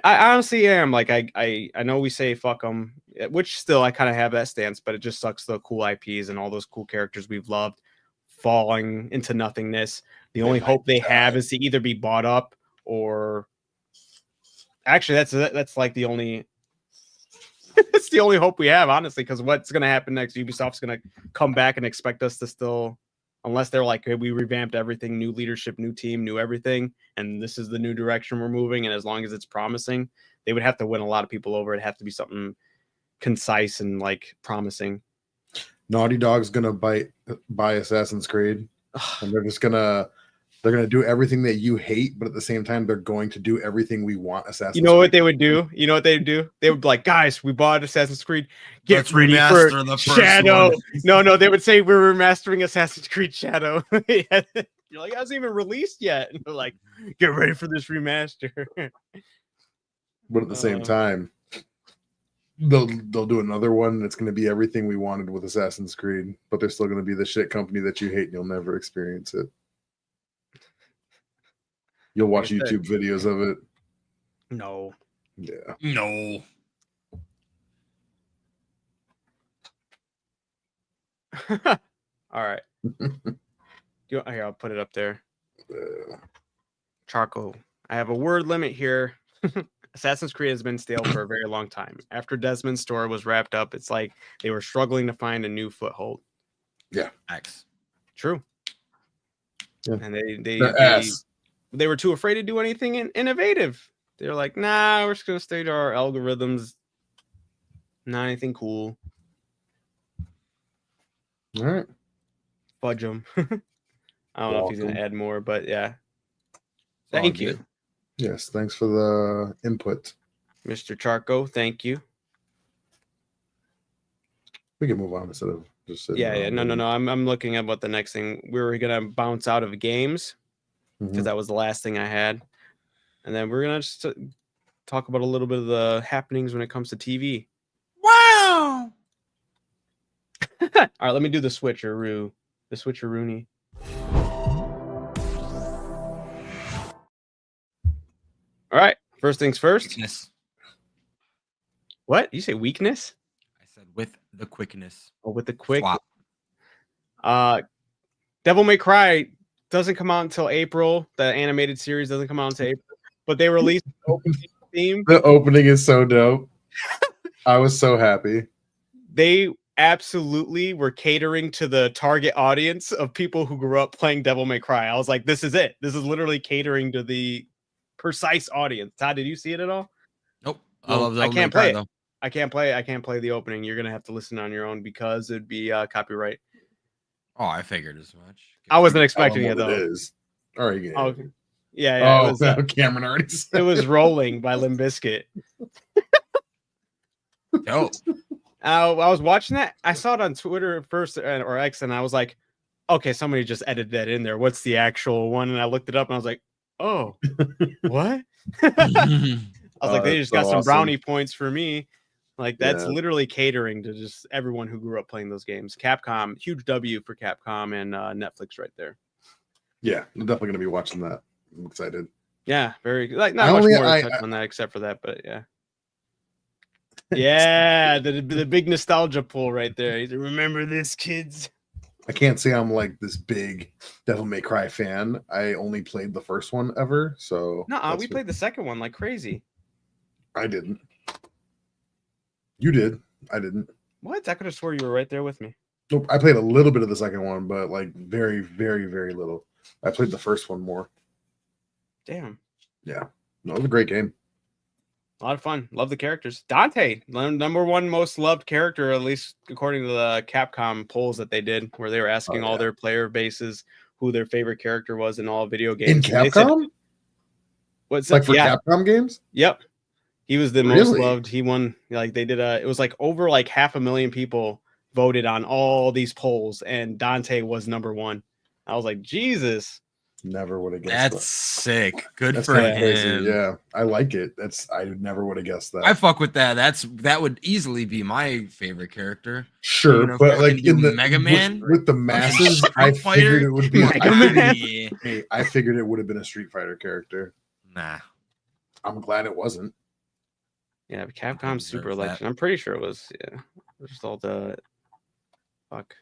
I honestly am, like, I know we say fuck them, which still I kind of have that stance, but it just sucks the cool IPs and all those cool characters we've loved falling into nothingness. The only hope they have is to either be bought up or actually that's like the only it's the only hope we have, honestly, because what's going to happen next? Ubisoft's going to come back and expect us to still, unless they're like, hey, we revamped everything, new leadership, new team, new everything, and this is the new direction we're moving, and as long as it's promising, they would have to win a lot of people over. It'd have to be something concise and, like, promising. Naughty Dog's gonna buy Assassin's Creed, and they're gonna do everything that you hate, but at the same time, they're going to do everything we want Assassin's Creed. You know what they would do? You know what they'd do? They would be like, guys, we bought Assassin's Creed. Let's remaster the first Shadow. one. No, they would say we're remastering Assassin's Creed Shadow. You're like, it hasn't even released yet. And they're like, get ready for this remaster. But at the same time, they'll do another one that's going to be everything we wanted with Assassin's Creed, but they're still going to be the shit company that you hate and you'll never experience it. You'll watch YouTube videos of it. No. Yeah. No. All right. Here, I'll put it up there. Charcoal. I have a word limit here. Assassin's Creed has been stale for a very long time. After Desmond's story was wrapped up, it's like they were struggling to find a new foothold. Yeah. X. True. Yeah. And they were too afraid to do anything innovative. They're like, nah, we're just going to stay to our algorithms. Not anything cool. All right. Fudge them. I don't know if he's going to add more, but yeah. Thank you. Yes, thanks for the input. Mr. Charco, thank you. We can move on instead of just sitting Yeah. No. I'm looking at what the next thing. We were going to bounce out of games because that was the last thing I had. And then we're going to just talk about a little bit of the happenings when it comes to TV. Wow. All right, let me do the switcheroo. The switcheroony. All right, first things first. Weakness. What? You say weakness? I said with the quickness. Oh, with the quick. Swap. Devil May Cry doesn't come out until April. The animated series doesn't come out until April. But they released the opening theme. The opening is so dope. I was so happy. They absolutely were catering to the target audience of people who grew up playing Devil May Cry. I was like, this is it. This is literally catering to the precise audience. Todd, did you see it at all? Nope. I can't play it though. I can't play the opening. You're gonna have to listen on your own because it'd be copyright. Oh, I figured as much. I wasn't expecting it though. It is. All right. Oh, yeah. Oh, it was, Cameron already said it was Rolling by Limp Bizkit. Dope. I was watching that. I saw it on Twitter first or X, and I was like, okay, somebody just edited that in there. What's the actual one? And I looked it up, and I was like, oh, what? I was like, they just got some brownie points for me. Like, that's literally catering to just everyone who grew up playing those games. Capcom, huge W for Capcom and Netflix right there. Yeah, I'm definitely gonna be watching that. I'm excited. Yeah, very like not much more to touch on that except for that, but yeah. Yeah, the big nostalgia pull right there. Remember this, kids? I can't say I'm like this big Devil May Cry fan. I only played the first one ever, so no, we played the second one like crazy. I didn't. You did. I didn't. What? I could have swore you were right there with me. Nope. I played a little bit of the second one, but like very, very, very little. I played the first one more. Damn. Yeah. No, it was a great game. A lot of fun. Love the characters. Dante, number one most loved character, at least according to the Capcom polls that they did, where they were asking all their player bases who their favorite character was in all video games. In Capcom? What's like for Capcom games? Yep. He was the most loved. He won. Like they did it was like over like 500,000 people voted on all these polls, and Dante was number one. I was like, Jesus. Never would have guessed That's that. sick. Good That's for kinda him. crazy. Yeah, I like it. I never would have guessed that. I fuck with that. That would easily be my favorite character. Sure, You know, but like in the Mega Man with the masses, I figured it would be. I figured it would have been a Street Fighter character. Nah, I'm glad it wasn't. Yeah, Capcom Super Election. I'm pretty sure it was. Yeah, just all the fuck.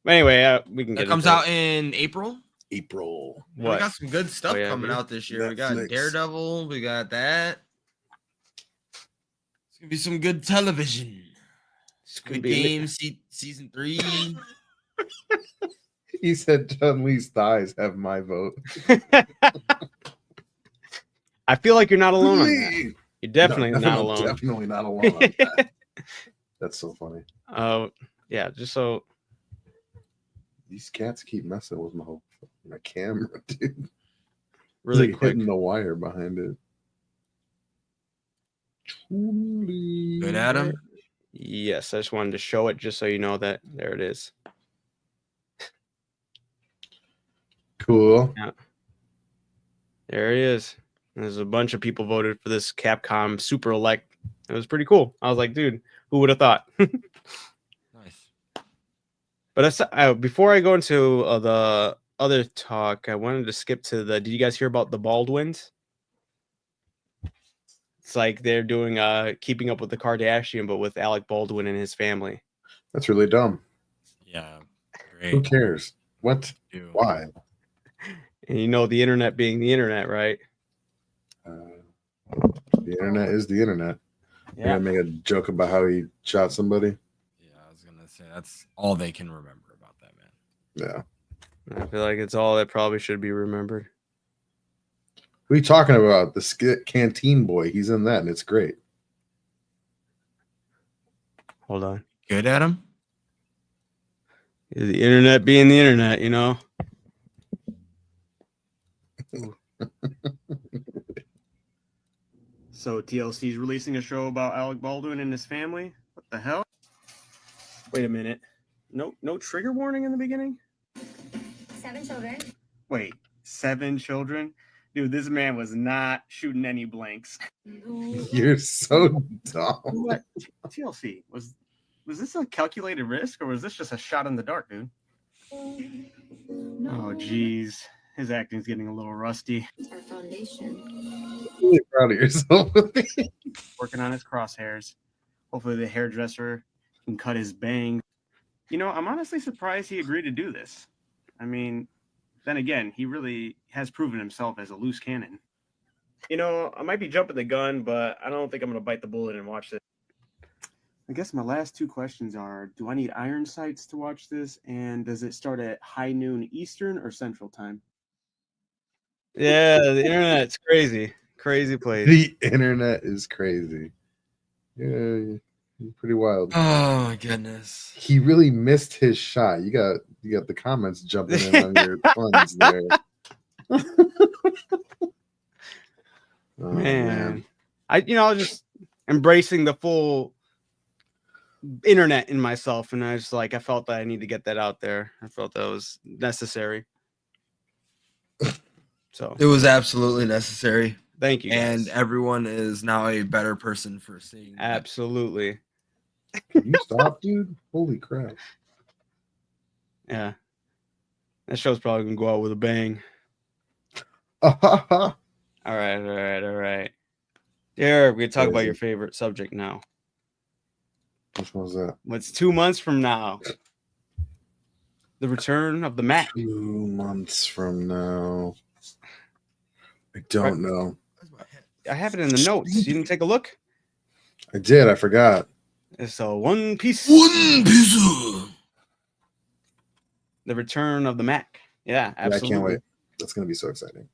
But anyway, we can get it comes out in April. April. What? We got some good stuff coming out this year. Netflix. We got Daredevil. We got that. It's gonna be some good television. Squid Game season 3. He said Chun-Li's thighs have my vote. I feel like you're not alone on that. You're definitely not alone. Definitely not alone on that. That's so funny. Yeah, just so these cats keep messing with my camera, dude. Really like quick. hitting the wire behind it. Good, Adam. Yes, I just wanted to show it just so you know that there it is. Cool. Yeah. There he is. There's a bunch of people voted for this Capcom Super Elect. It was pretty cool. I was like, dude, who would have thought? Nice. But before I go into the other talk, I wanted to skip to did you guys hear about the Baldwins? It's like they're doing Keeping Up with the Kardashian, but with Alec Baldwin and his family. That's really dumb. Yeah. Great. Who cares? What? Why? And you know the internet being the internet, right? The internet is the internet. Yeah. You're gonna make a joke about how he shot somebody. Yeah, I was gonna say that's all they can remember about that man. Yeah. I feel like it's all that probably should be remembered. Who are you talking about? The skit Canteen Boy. He's in that, and it's great. Hold on. Good, Adam? The internet being the internet, you know? So TLC is releasing a show about Alec Baldwin and his family? What the hell? Wait a minute. No trigger warning in the beginning? 7 children. Wait, 7 children? Dude, this man was not shooting any blanks. You're so dumb. What? TLC, was this a calculated risk or was this just a shot in the dark, dude? Oh, geez. His acting's getting a little rusty. Our foundation. Really proud of yourself. Working on his crosshairs. Hopefully the hairdresser can cut his bang. You know, I'm honestly surprised he agreed to do this. I mean, then again, he really has proven himself as a loose cannon. You know, I might be jumping the gun, but I don't think I'm going to bite the bullet and watch this. I guess my last 2 questions are, do I need iron sights to watch this? And does it start at high noon Eastern or Central time? Yeah, the internet's crazy. Crazy place. The internet is crazy. Yeah, pretty wild. Oh my goodness. He really missed his shot. You got the comments jumping in on your puns there. Oh, man. I was just embracing the full internet in myself, and I felt that I need to get that out there. I felt that was necessary. So it was absolutely necessary. Thank you, guys. And everyone is now a better person for seeing that. Absolutely. Can you stop, dude? Holy crap. Yeah. That show's probably gonna go out with a bang. All right. Derek, we're gonna talk about your favorite subject now. Which one's that? What's 2 months from now? The return of the Mac. 2 months from now. I don't know. I have it in the notes. You didn't take a look? I did. I forgot. It's a One Piece. One Piece. The Return of the Mac. Yeah, absolutely. I can't wait. That's gonna be so exciting.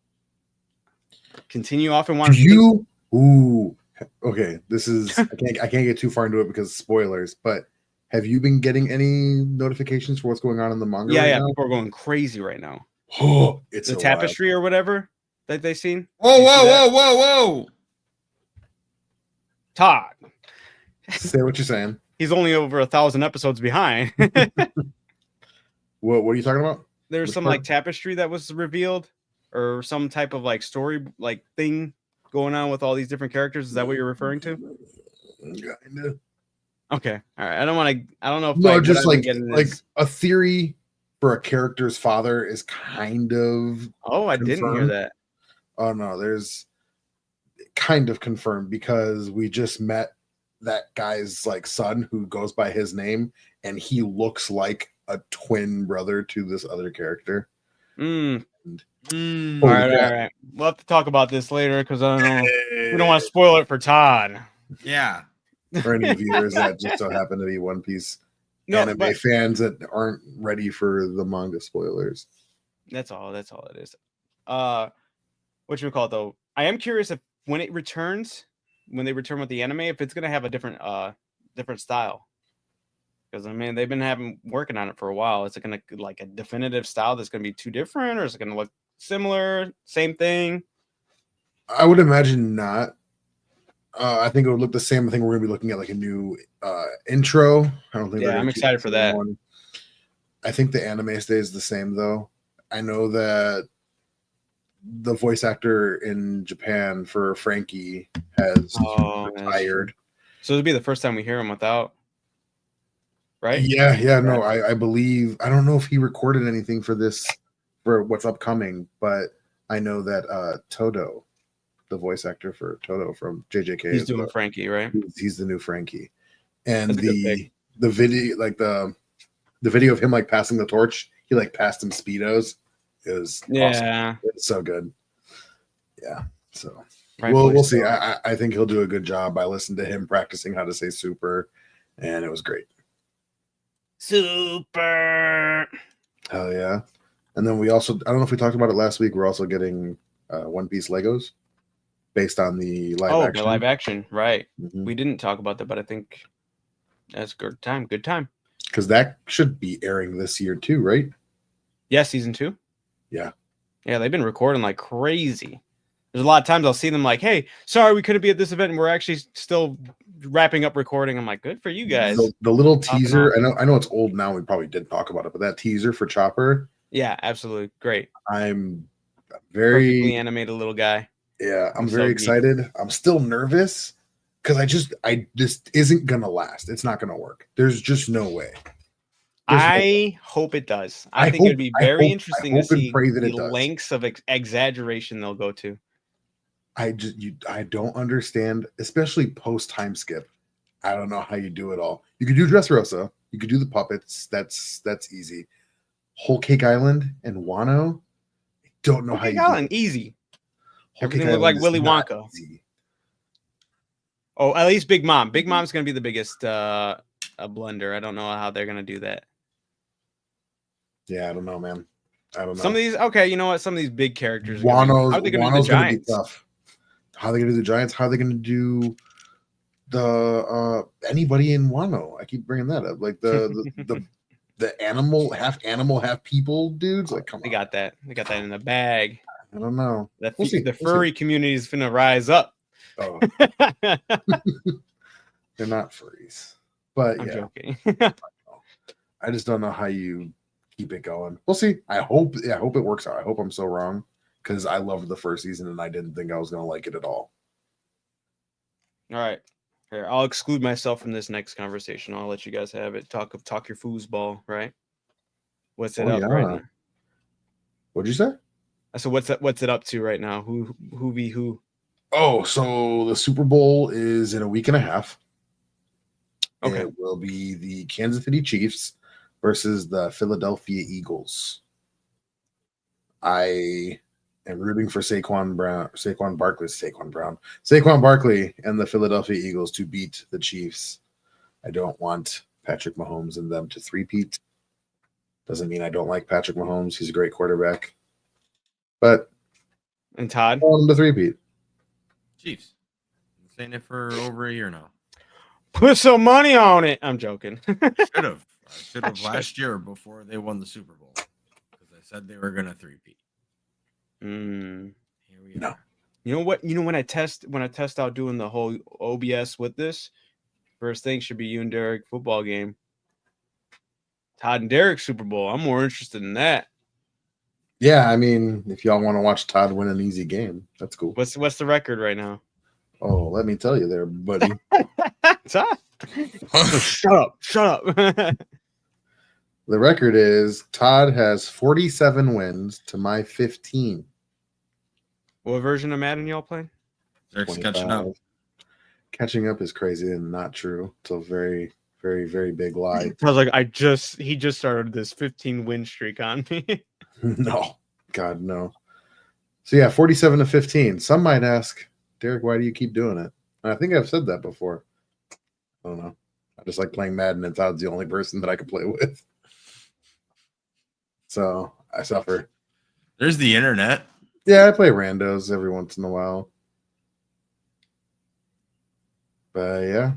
Continue off and want to. Ooh. Okay. This is. I can't get too far into it because of spoilers. But have you been getting any notifications for what's going on in the manga? Yeah, right yeah. now? People are going crazy right now. Oh, it's the tapestry or whatever that they seen. Whoa. Todd. Say what you're saying. He's only over 1,000 episodes behind. What are you talking about? There's Which some part? like tapestry that was revealed, or some type of like story like thing going on with all these different characters. Is that what you're referring to? Kinda. Okay, all right. I don't know if No, like, just what like a theory for a character's father is kind of. Oh, I didn't hear confirmed. that. Oh no, there's kind of confirmed because we just met that guy's like son who goes by his name, and he looks like a twin brother to this other character. All right. We'll have to talk about this later because I don't know. We don't want to spoil it for Todd. Yeah. For any viewers that just so happen to be One Piece anime fans that aren't ready for the manga spoilers. That's all it is. What you call it though? I am curious if when they return with the anime, if it's gonna have a different style. Because I mean, they've been working on it for a while. Is it gonna like a definitive style that's gonna be too different, or is it gonna look similar, same thing? I would imagine not. I think it would look the same. I think we're gonna be looking at like a new intro. I don't think. Yeah, I'm excited for that. I think the anime stays the same though. I know that the voice actor in Japan for Frankie has retired. So it'll be the first time we hear him without. Right? Yeah. No, I believe. I don't know if he recorded anything for this for what's upcoming, but I know that Toto, the voice actor for Toto from JJK, he's doing Frankie, right? He's the new Frankie, and the video, like the video of him like passing the torch, he like passed him speedos. It was awesome. It's so good. Yeah, so we'll see. I think he'll do a good job. I listened to him practicing how to say super, and it was great. Super. Hell yeah. And then we also, I don't know if we talked about it last week, we're also getting One Piece Legos based on the live action. The live action, right. Mm-hmm. We didn't talk about that, but I think that's good time. Because that should be airing this year too, right? Yeah, season 2. Yeah, they've been recording like crazy. There's a lot of times I'll see them like, hey, sorry we couldn't be at this event, and we're actually still wrapping up recording. I'm like, good for you guys. The little teaser, I know it's old now, we probably did talk about it, but that teaser for Chopper, yeah, absolutely great. I'm very perfectly animated little guy. Yeah, I'm very excited. I'm still nervous because this isn't gonna last. It's not gonna work. There's just no way. I hope it does. I think it'd be very interesting to see the lengths of exaggeration they'll go to. I don't understand, especially post time skip. I don't know how you do it all. You could do Dressrosa. You could do the puppets. That's easy. Whole Cake Island and Wano. I don't know how you do it. Easy. Whole Everything looked like Willy Wonka. Easy. Oh, at least Big Mom. Big Mom's going to be the biggest blunder. I don't know how they're going to do that. Yeah, I don't know, man. I don't know. Some of these, okay, you know what? Some of these big characters. How are they going to do the Giants? Tough. How are they going to do the Giants? How are they going to do the anybody in Wano? I keep bringing that up. Like the animal, half people dudes. Like, come on. They got that in the bag. I don't know. The furry community is finna rise up. Oh. They're not furries. But I'm joking. I just don't know how you keep it going. We'll see. I hope it works out. I hope I'm so wrong, because I loved the first season and I didn't think I was gonna like it at all. All right. Here, I'll exclude myself from this next conversation. I'll let you guys have it. Talk your foosball, right? What's it up right now? What'd you say? I said, what's it up to right now? Who be who? Oh, so the Super Bowl is in a week and a half. Okay. It will be the Kansas City Chiefs versus the Philadelphia Eagles. I and rooting for Saquon Barkley and the Philadelphia Eagles to beat the Chiefs. I don't want Patrick Mahomes and them to three-peat. Doesn't mean I don't like Patrick Mahomes. He's a great quarterback. But And Todd? I want him to three-peat. Chiefs. I'm saying it for over a year now. Put some money on it. I'm joking. Should have. I should have last year before they won the Super Bowl. Because I said they were going to three-peat. Mm. Here we are. You know what? You know when I test out doing the whole OBS with this, first thing should be you and Derek football game. Todd and Derek Super Bowl. I'm more interested in that. Yeah, I mean, if y'all want to watch Todd win an easy game, that's cool. What's the record right now? Oh, let me tell you there, buddy. Todd? Shut up. The record is Todd has 47 wins to my 15. What version of Madden y'all playing? Derek's catching up. Catching up is crazy and not true. It's a very, very, very big lie. I was like, he just started this 15 win streak on me. No, God, no. So yeah, 47 to 15. Some might ask, Derek, why do you keep doing it? And I think I've said that before. I don't know. I just like playing Madden, and Todd's the only person that I can play with. So I suffer. There's the internet. Yeah, I play randos every once in a while. But yeah,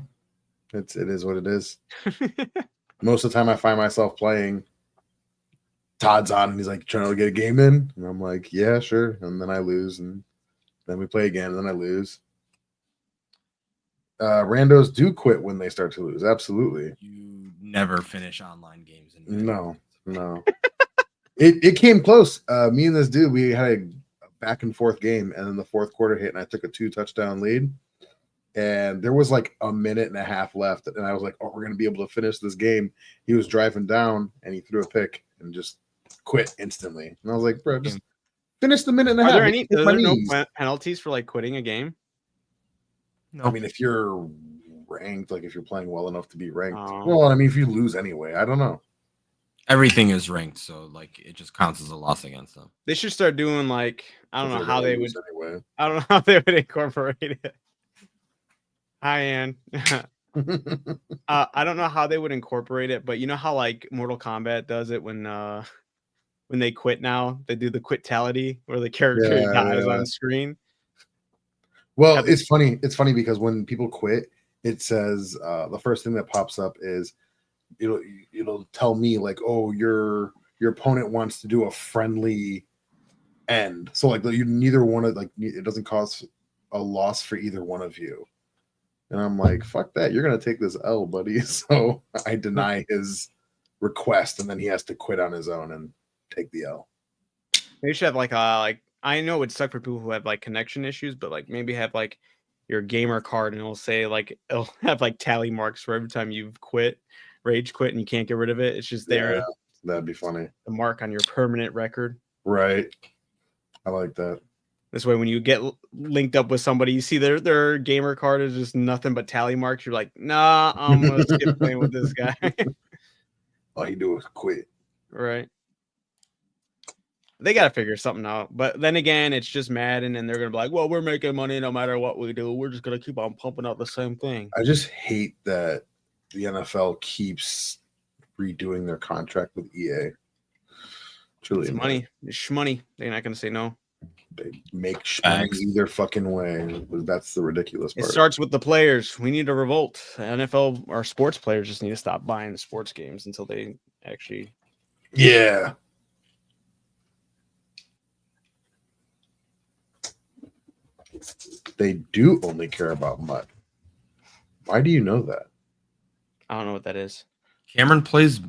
it is what it is. Most of the time I find myself playing, Todd's on and he's like trying to get a game in. And I'm like, yeah, sure. And then I lose. And then we play again and then I lose. Randos do quit when they start to lose. Absolutely. You never finish online games. No. It came close. Me and this dude, we had a back and forth game, and then the fourth quarter hit, and I took a 2-touchdown lead. And there was like a minute and a half left, and I was like, "Oh, we're gonna be able to finish this game." He was driving down, and he threw a pick and just quit instantly. And I was like, "Bro, just finish the minute and a half." Are there no penalties for like quitting a game? No. I mean, if you're ranked, like if you're playing well enough to be ranked, well, I mean, if you lose anyway, I don't know. Everything is ranked, so like it just counts as a loss against them. They should start doing like I don't know how they would. Anyway. I don't know how they would incorporate it. Hi, Ann. I don't know how they would incorporate it, but you know how like Mortal Kombat does it when they quit now, they do the quitality where the character dies on screen. Well, it's funny. It's funny because when people quit, it says the first thing that pops up is it'll tell me like, oh, your opponent wants to do a friendly end. So like you neither one of like it doesn't cause a loss for either one of you. And I'm like, fuck that. You're gonna take this L, buddy. So I deny his request, and then he has to quit on his own and take the L. They should have like I know it would suck for people who have like connection issues, but like maybe have like your gamer card and it'll say like it'll have like tally marks for every time you've rage quit and you can't get rid of it. It's just there. Yeah, that'd be funny. The mark on your permanent record. Right. I like that. This way, when you get linked up with somebody, you see their gamer card is just nothing but tally marks. You're like, nah, I'm gonna skip playing with this guy. All you do is quit. Right. They got to figure something out. But then again, it's just Madden, and they're going to be like, well, we're making money no matter what we do. We're just going to keep on pumping out the same thing. I just hate that the NFL keeps redoing their contract with EA. Truly. It's money. It's shmoney. They're not going to say no. They make shmoney either fucking way. That's the ridiculous part. It starts with the players. We need a revolt. NFL, our sports players just need to stop buying the sports games until they actually... Yeah. They do only care about mud. Why do you know that? I don't know what that is. Cameron plays.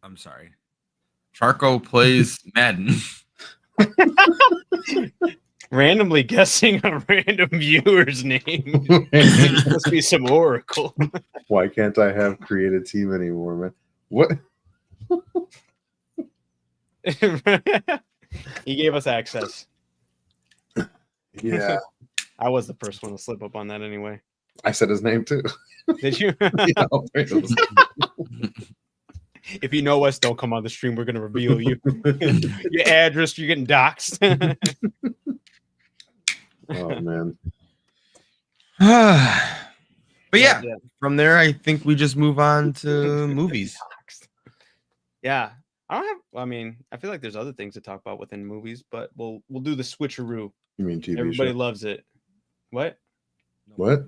I'm sorry. Charco plays Madden. Randomly guessing a random viewer's name. Must be some oracle. Why can't I have create a team anymore, man? What? He gave us access. Yeah. I was the first one to slip up on that anyway. I said his name too. Did you? Yeah, If you know us, don't come on the stream. We're gonna reveal you. Your address. You're getting doxxed. Oh man. But yeah, from there, I think we just move on to movies. Yeah, I don't have. I mean, I feel like there's other things to talk about within movies, but we'll do the switcheroo. You mean TV Everybody show? loves it. What? What?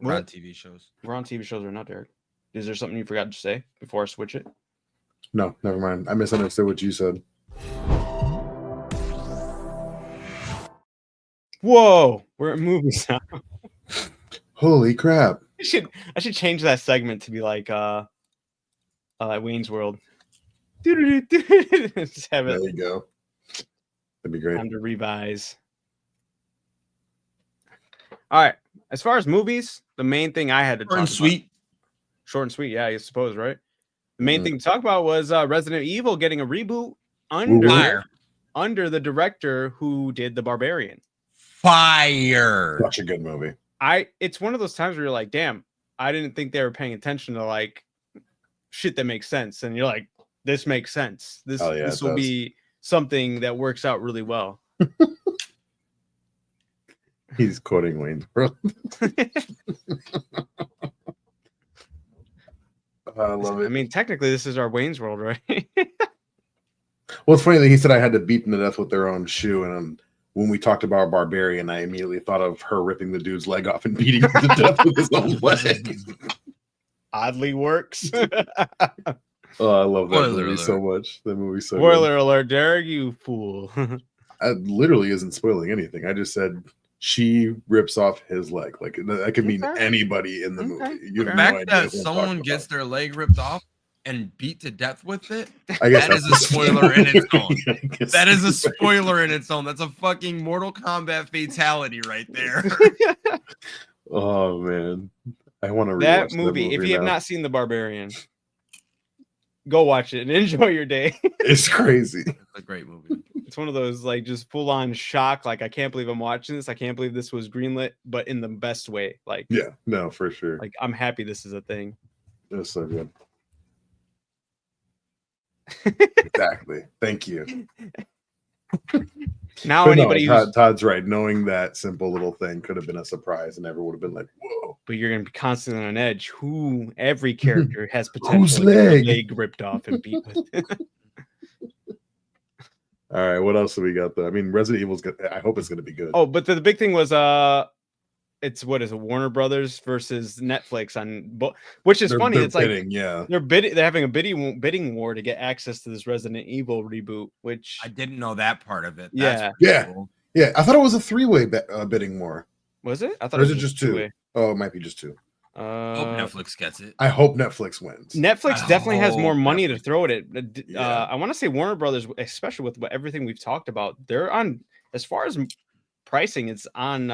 We're on What? TV shows. We're on TV shows or not, Derek? Is there something you forgot to say before I switch it? No, never mind. I misunderstood what you said. Whoa, we're at movies now. Holy crap. I should change that segment to be like Wayne's World. Just have There it you go. That'd be great. time to revise. All right. As far as movies, the main thing I had to Short and talk sweet. about, short and sweet, yeah, I suppose, right? The main thing to talk about was Resident Evil getting a reboot under the director who did The Barbarian. Fire. Such a good movie. It's one of those times where you're like, damn, I didn't think they were paying attention to like shit that makes sense. And you're like, this makes sense. This will be something that works out really well. He's quoting Wayne's World. I love it. I mean, technically, this is our Wayne's World, right? Well, it's funny that he said I had to beat them to death with their own shoe. And when we talked about Barbarian, I immediately thought of her ripping the dude's leg off and beating him to death with his own leg. Oddly works. Oh, I love that Spoiler movie so much. That movie's so Spoiler alert, Derek, you fool. It literally isn't spoiling anything. I just said she rips off his leg. Like that could mean anybody in the movie. You The have fact no idea that what I'm someone talking gets about. their leg ripped off and beat to death with it, I guess that is that's a spoiler in its own. I guess That is a that's right. spoiler in its own. That's a fucking Mortal Kombat fatality right there. Oh man, I want to That movie. If you have not seen The Barbarian, go watch it and enjoy your day. It's crazy. It's a great movie. It's one of those like just full on shock. Like, I can't believe I'm watching this. I can't believe this was greenlit, but in the best way. Like, Yeah, no, for sure. like I'm happy this is a thing. It's so good. Exactly. Thank you. Now But no, anybody who's Todd's right. Knowing that simple little thing could have been a surprise, and everyone would have been like, "Whoa!" but you're gonna be constantly on edge. Every character has Whose potential to get their leg? leg ripped off and beat with. All right, what else do we got though? I mean, Resident Evil's good. I hope it's going to be good. Oh, but the big thing was it's what is it, Warner Brothers versus Netflix on which is funny. It's bidding, like yeah, they're having a bidding war to get access to this Resident Evil reboot, which I didn't know that part of it. Yeah. That's pretty Yeah. cool. yeah. I thought it was a three-way bidding war. was it? I thought Or is it it was just two? two-way. Oh, it might be just two. Hope Netflix gets it. I hope Netflix wins. Netflix I definitely has more hope money to Netflix- throw at it. Yeah. I want to say Warner Brothers, especially with everything we've talked about, they're on as far as pricing. It's on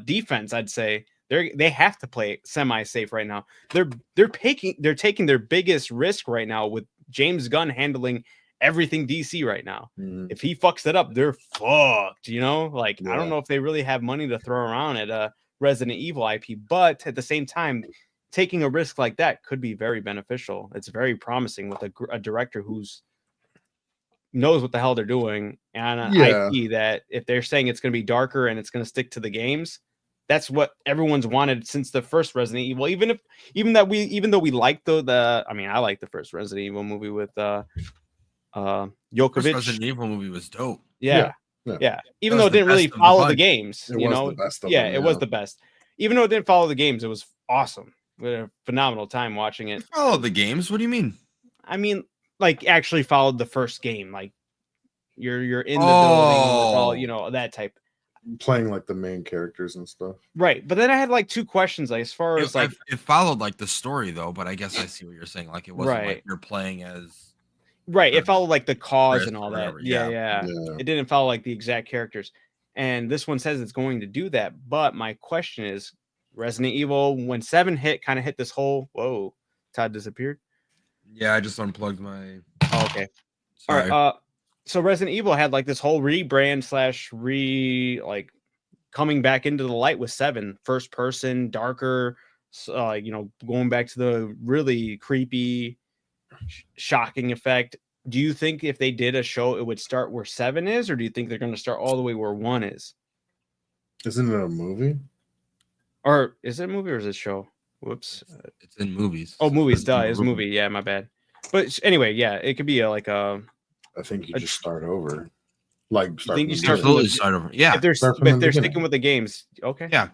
defense. I'd say they have to play semi-safe right now. They're taking their biggest risk right now with James Gunn handling everything DC right now. Mhm. If he fucks it up, they're fucked. You know, like I Yeah. don't know if they really have money to throw around at a Resident Evil IP, but at the same time, taking a risk like that could be very beneficial. It's very promising with a director who's knows what the hell they're doing and an Yeah. IP that if they're saying it's going to be darker and it's going to stick to the games, that's what everyone's wanted since the first Resident Evil. Even though we liked the I mean, I like the first Resident Evil movie with First Djokovic. Resident Evil movie was dope. Yeah. Even That though was it the didn't really best of the follow the bunch. games, It you was know. the best of Yeah, them, it was yeah. the best. Even though it didn't follow the games, it was awesome. We had a phenomenal time watching it. Follow the games. What do you mean? I mean, like actually followed the first game. Like you're in the building, all you know, that type. Playing like the main characters and stuff. Right. But then I had like two questions, like as far as like It followed like the story though, but I guess I see what you're saying. Like it wasn't like Right. you're playing as right, it followed like the cause Chris and all or that. whatever, Yeah. yeah. It didn't follow like the exact characters. And this one says it's going to do that. But my question is Resident Evil, when 7 kind of hit this whole whoa, Todd disappeared. Yeah, I just unplugged my Oh, okay. sorry. All right. So Resident Evil had like this whole rebrand / like coming back into the light with 7, first person, darker, you know, going back to the really creepy shocking effect. Do you think if they did a show, it would start where 7 is, or do you think they're going to start all the way where 1 is? Isn't it a movie? Or is it a movie or is it a show? Whoops. It's in movies. Oh, so movies. it's Duh, in it's a movie. Yeah, my bad. But anyway, yeah, it could be like a. I think you just start over. Like, start think you from the start beginning. Absolutely start over. Yeah. If they're Start from if the they're beginning. sticking with the games, okay. Yeah.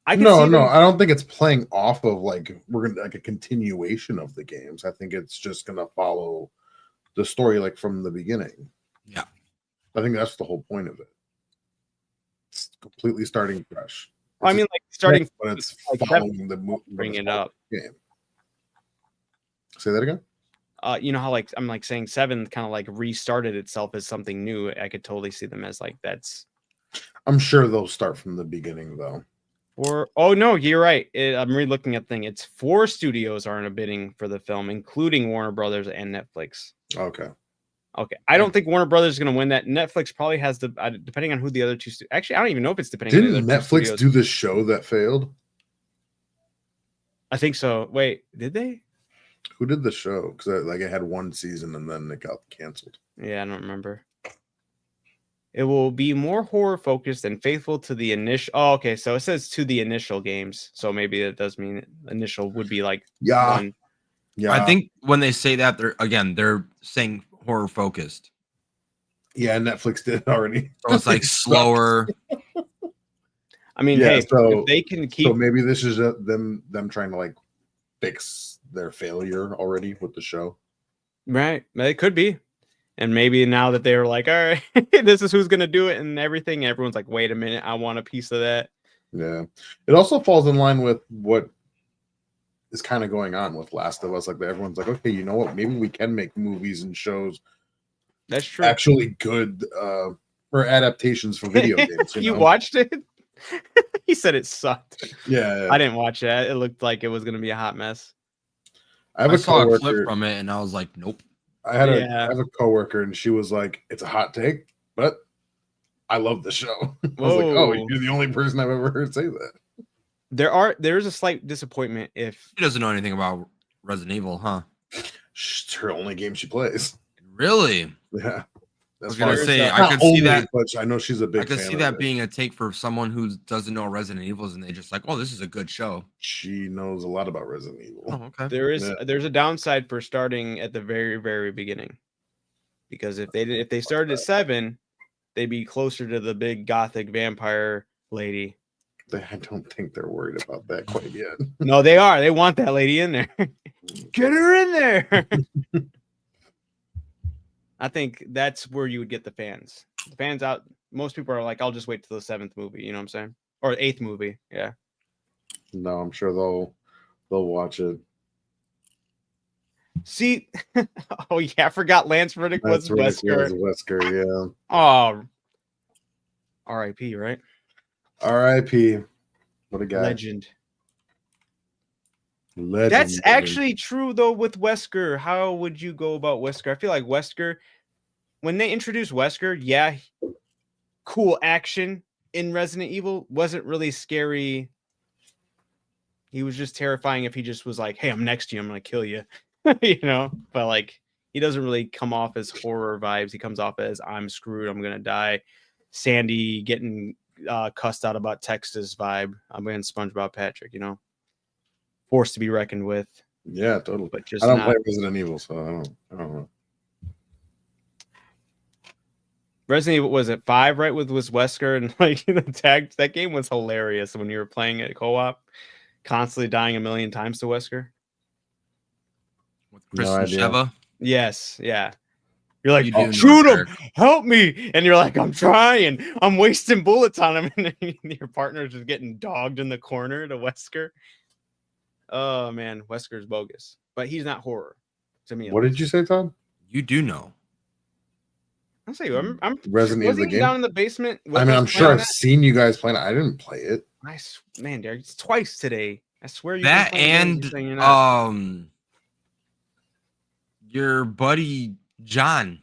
I can No, see no, them- I don't think it's playing off of like we're gonna like a continuation of the games. I think it's just gonna follow the story like from the beginning. Yeah. I think that's the whole point of it. It's completely starting fresh. I mean, like starting but it's like following the movie. bring it up. Game. Say that again. You know how like I'm like saying 7 kind of like restarted itself as something new. I could totally see them as like that's. I'm sure they'll start from the beginning though. Or oh no, you're right. I'm re-looking at the thing. It's 4 studios are in a bidding for the film, including Warner Brothers and Netflix. Okay. Okay, I don't think Warner Brothers is going to win that. Netflix probably has the depending on who the other two. Actually, I don't even know if it's depending. Didn't on the other two Netflix studios. do this show that failed? I think so. Wait, did they? Who did the show? Because like it had 1 season and then it got canceled. Yeah, I don't remember. It will be more horror focused and faithful to the initial. Oh, okay. So it says to the initial games. So maybe it does mean initial would be like Yeah. 1. Yeah. I think when they say that, they're saying horror focused. Yeah, Netflix did it already. So it's like slower. I mean, Yeah, hey, so- if they can keep. So maybe this is them trying to like fix their failure already with the show. Right. It could be. And maybe now that they were like, all right, this is who's going to do it and everything, everyone's like, wait a minute, I want a piece of that. Yeah. It also falls in line with what is kind of going on with Last of Us. Like everyone's like, okay, you know what? Maybe we can make movies and shows That's true. actually good or adaptations for video games. You know? watched it? He said it sucked. Yeah. I didn't watch it. It looked like it was going to be a hot mess. I saw a clip coworker- from it and I was like, nope. I have Yeah. a coworker and she was like, it's a hot take, but I love the show. I was like, oh, Whoa. you're the only person I've ever heard say that. There's a slight disappointment if She doesn't know anything about Resident Evil, huh? It's her only game she plays. Really? Yeah. I was That's gonna far- say Not I could see only, that. but I know she's a big I could fan see of that it. being a take for someone who doesn't know Resident Evils and they just like, oh, this is a good show. She knows a lot about Resident Evil. Oh, okay. there's a downside for starting at the very, very beginning. Because if they started at 7, they'd be closer to the big gothic vampire lady. I don't think they're worried about that quite yet. No, they are. They want that lady in there. Get her in there. I think that's where you would get the fans. The fans out. Most people are like, I'll just wait till the 7th movie. You know what I'm saying? Or 8th movie. Yeah. No, I'm sure they'll watch it. See, oh yeah, I forgot Lance Reddick was That's Wesker. Wesker, yeah. Oh, R.I.P. Right? R.I.P. What a guy. Legend. Legend. That's actually true though with Wesker. How would you go about Wesker? I feel like Wesker, when they introduced Wesker, yeah, cool action in Resident Evil, wasn't really scary. He was just terrifying if he just was like, hey, I'm next to you, I'm gonna kill you. You know, but like he doesn't really come off as horror vibes. He comes off as I'm screwed, I'm gonna die. Sandy getting cussed out about Texas vibe. I'm in SpongeBob Patrick, you know. Forced to be reckoned with. Yeah, totally. But just I don't not. play Resident Evil, so I don't know. Resident Evil was at 5, right? With Wesker and like the tag. That game was hilarious when you were playing it co-op, constantly dying a million times to Wesker. With No Kristen idea. Sheva. Yes, yeah. You're like, You do know shoot him, Derek. help me, and you're like, I'm trying, I'm wasting bullets on him, and then your partner's just getting dogged in the corner to Wesker. Oh man, Wesker's bogus, but he's not horror to me. What did you say, Todd? You do know. I'll say I'm Resident Evil wasn't the he game? down in the basement. with I mean, us I'm sure playing I've that? seen you guys playing it. I didn't play it. Man, Derek, it's twice today. I swear you That and your buddy John.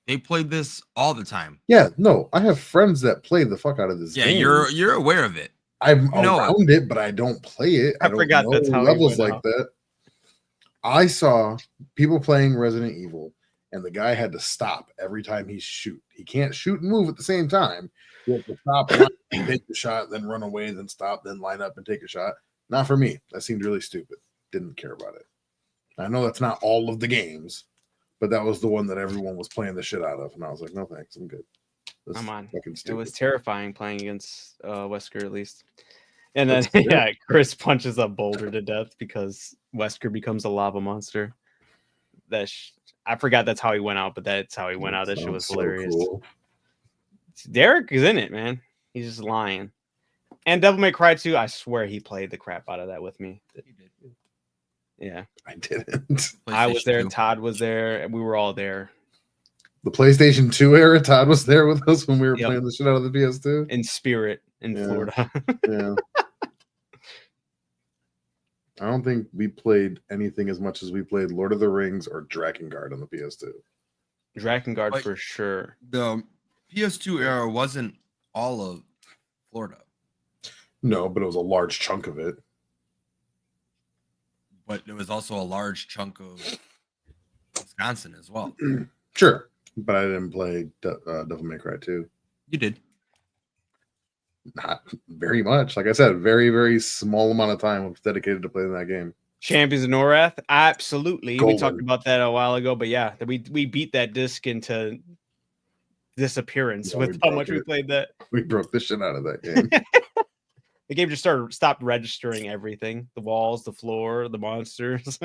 They played this all the time. Yeah, no, I have friends that play the fuck out of this Yeah, game. you're aware of it. I'm you know around it, but I don't play it. I don't forgot know that's how he levels went like out. that. I saw people playing Resident Evil, and the guy had to stop every time he shoot. He can't shoot and move at the same time. He has to stop, line, take the shot, then run away, then stop, then line up and take a shot. Not for me. That seemed really stupid. Didn't care about it. I know that's not all of the games, but that was the one that everyone was playing the shit out of, and I was like, no thanks, I'm good. Come on. Fucking It stupid. was terrifying playing against Wesker at least. And then yeah, Chris punches a boulder to death because Wesker becomes a lava monster. I forgot that's how he went out, but that's how he went out. That shit was hilarious. Cool. Derek is in it, man. He's just lying. And Devil May Cry 2, I swear he played the crap out of that with me. He did. Yeah. I didn't. I was there, 2. Todd was there, and we were all there. The PlayStation 2 era, Todd was there with us when we were playing the shit out of the PS2. In spirit in Florida. Yeah. I don't think we played anything as much as we played Lord of the Rings or Drakengard on the PS2. Drakengard Like- for sure. The PS2 era wasn't all of Florida, No, but it was a large chunk of it. but it was also a large chunk of Wisconsin as well. Sure, but I didn't play Devil May Cry 2. You did. Not very much. Like I said, very, very small amount of time was dedicated to playing that game. Champions of Norath, absolutely. Golden. We talked about that a while ago, but yeah, we beat that disc into disappearance Yeah, with we how broke much we it. played that. We broke the shit out of that game. The game just stopped registering everything: the walls, the floor, the monsters.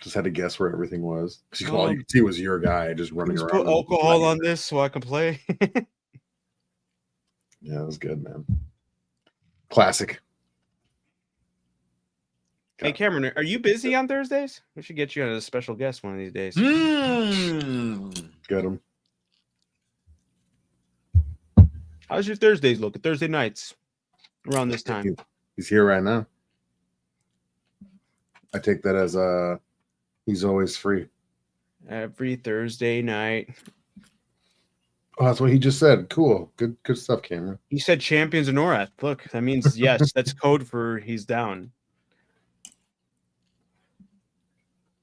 Just had to guess where everything was. Because all you could see was your guy just running Just around. put alcohol on this so I can play. Yeah, it was good, man. Classic. Hey Cameron, are you busy on Thursdays? We should get you on as a special guest one of these days. Get him. How's your Thursdays looking? Thursday nights around this time. He's here right now. I take that as he's always free. Every Thursday night. Oh, that's what he just said. Cool. Good stuff, Cameron. He said Champions of Norath. Look, that means yes, that's code for he's down.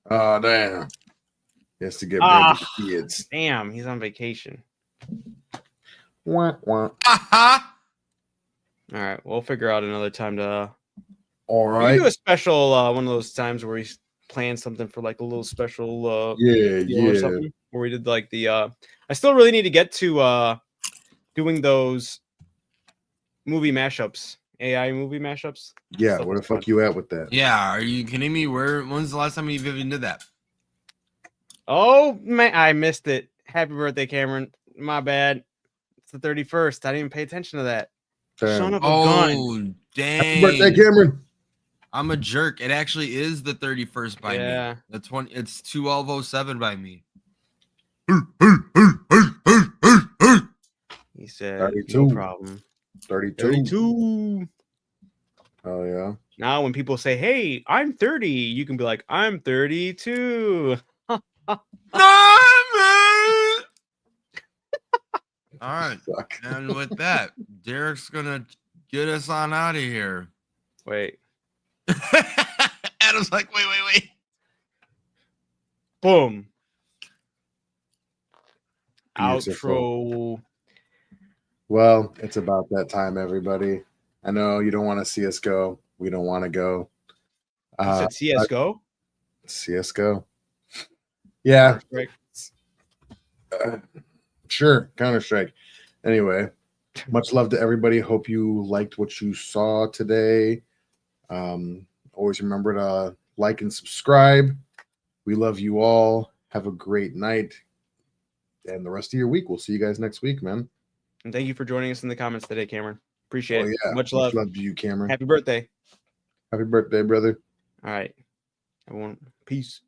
Oh, damn. He has to get back to the kids. Damn, he's on vacation. Wah, wah. Aha! All right, we'll figure out another time to All we right. do a special one of those times where he's playing something for like a little special Yeah, deal or yeah. something, where we did like the I still really need to get to doing those movie mashups, AI movie mashups. Yeah, Stuff where the is fuck fun. you at with that? Yeah, are you kidding me? When's the last time you even did that? Oh man, I missed it. Happy birthday, Cameron. My bad. It's the 31st. I didn't even pay attention to that. Son of a gun. Oh, dang. Happy birthday, Cameron. I'm a jerk. It actually is the 31st by Yeah. me. It's 12:07 by me. He said, 32. no problem. 32. 32. Oh, yeah. Now, when people say, hey, I'm 30, you can be like, I'm 32. No, man. All right. Fuck. And with that, Derek's going to get us on out of here. Wait. Adam's like, wait. Boom. Beautiful. Outro. Well, it's about that time, everybody. I know you don't want to see us go. We don't want to go. You said CSGO? CSGO. Yeah, Right. sure. Counter-Strike. Anyway, much love to everybody. Hope you liked what you saw today. Always remember to like and subscribe. We love you all. Have a great night and the rest of your week. We'll see you guys next week, man. And thank you for joining us in the comments today, Cameron. Appreciate Oh, it. yeah. Much love. Much love to you, Cameron. Happy birthday. Happy birthday, brother. All right. Everyone, peace.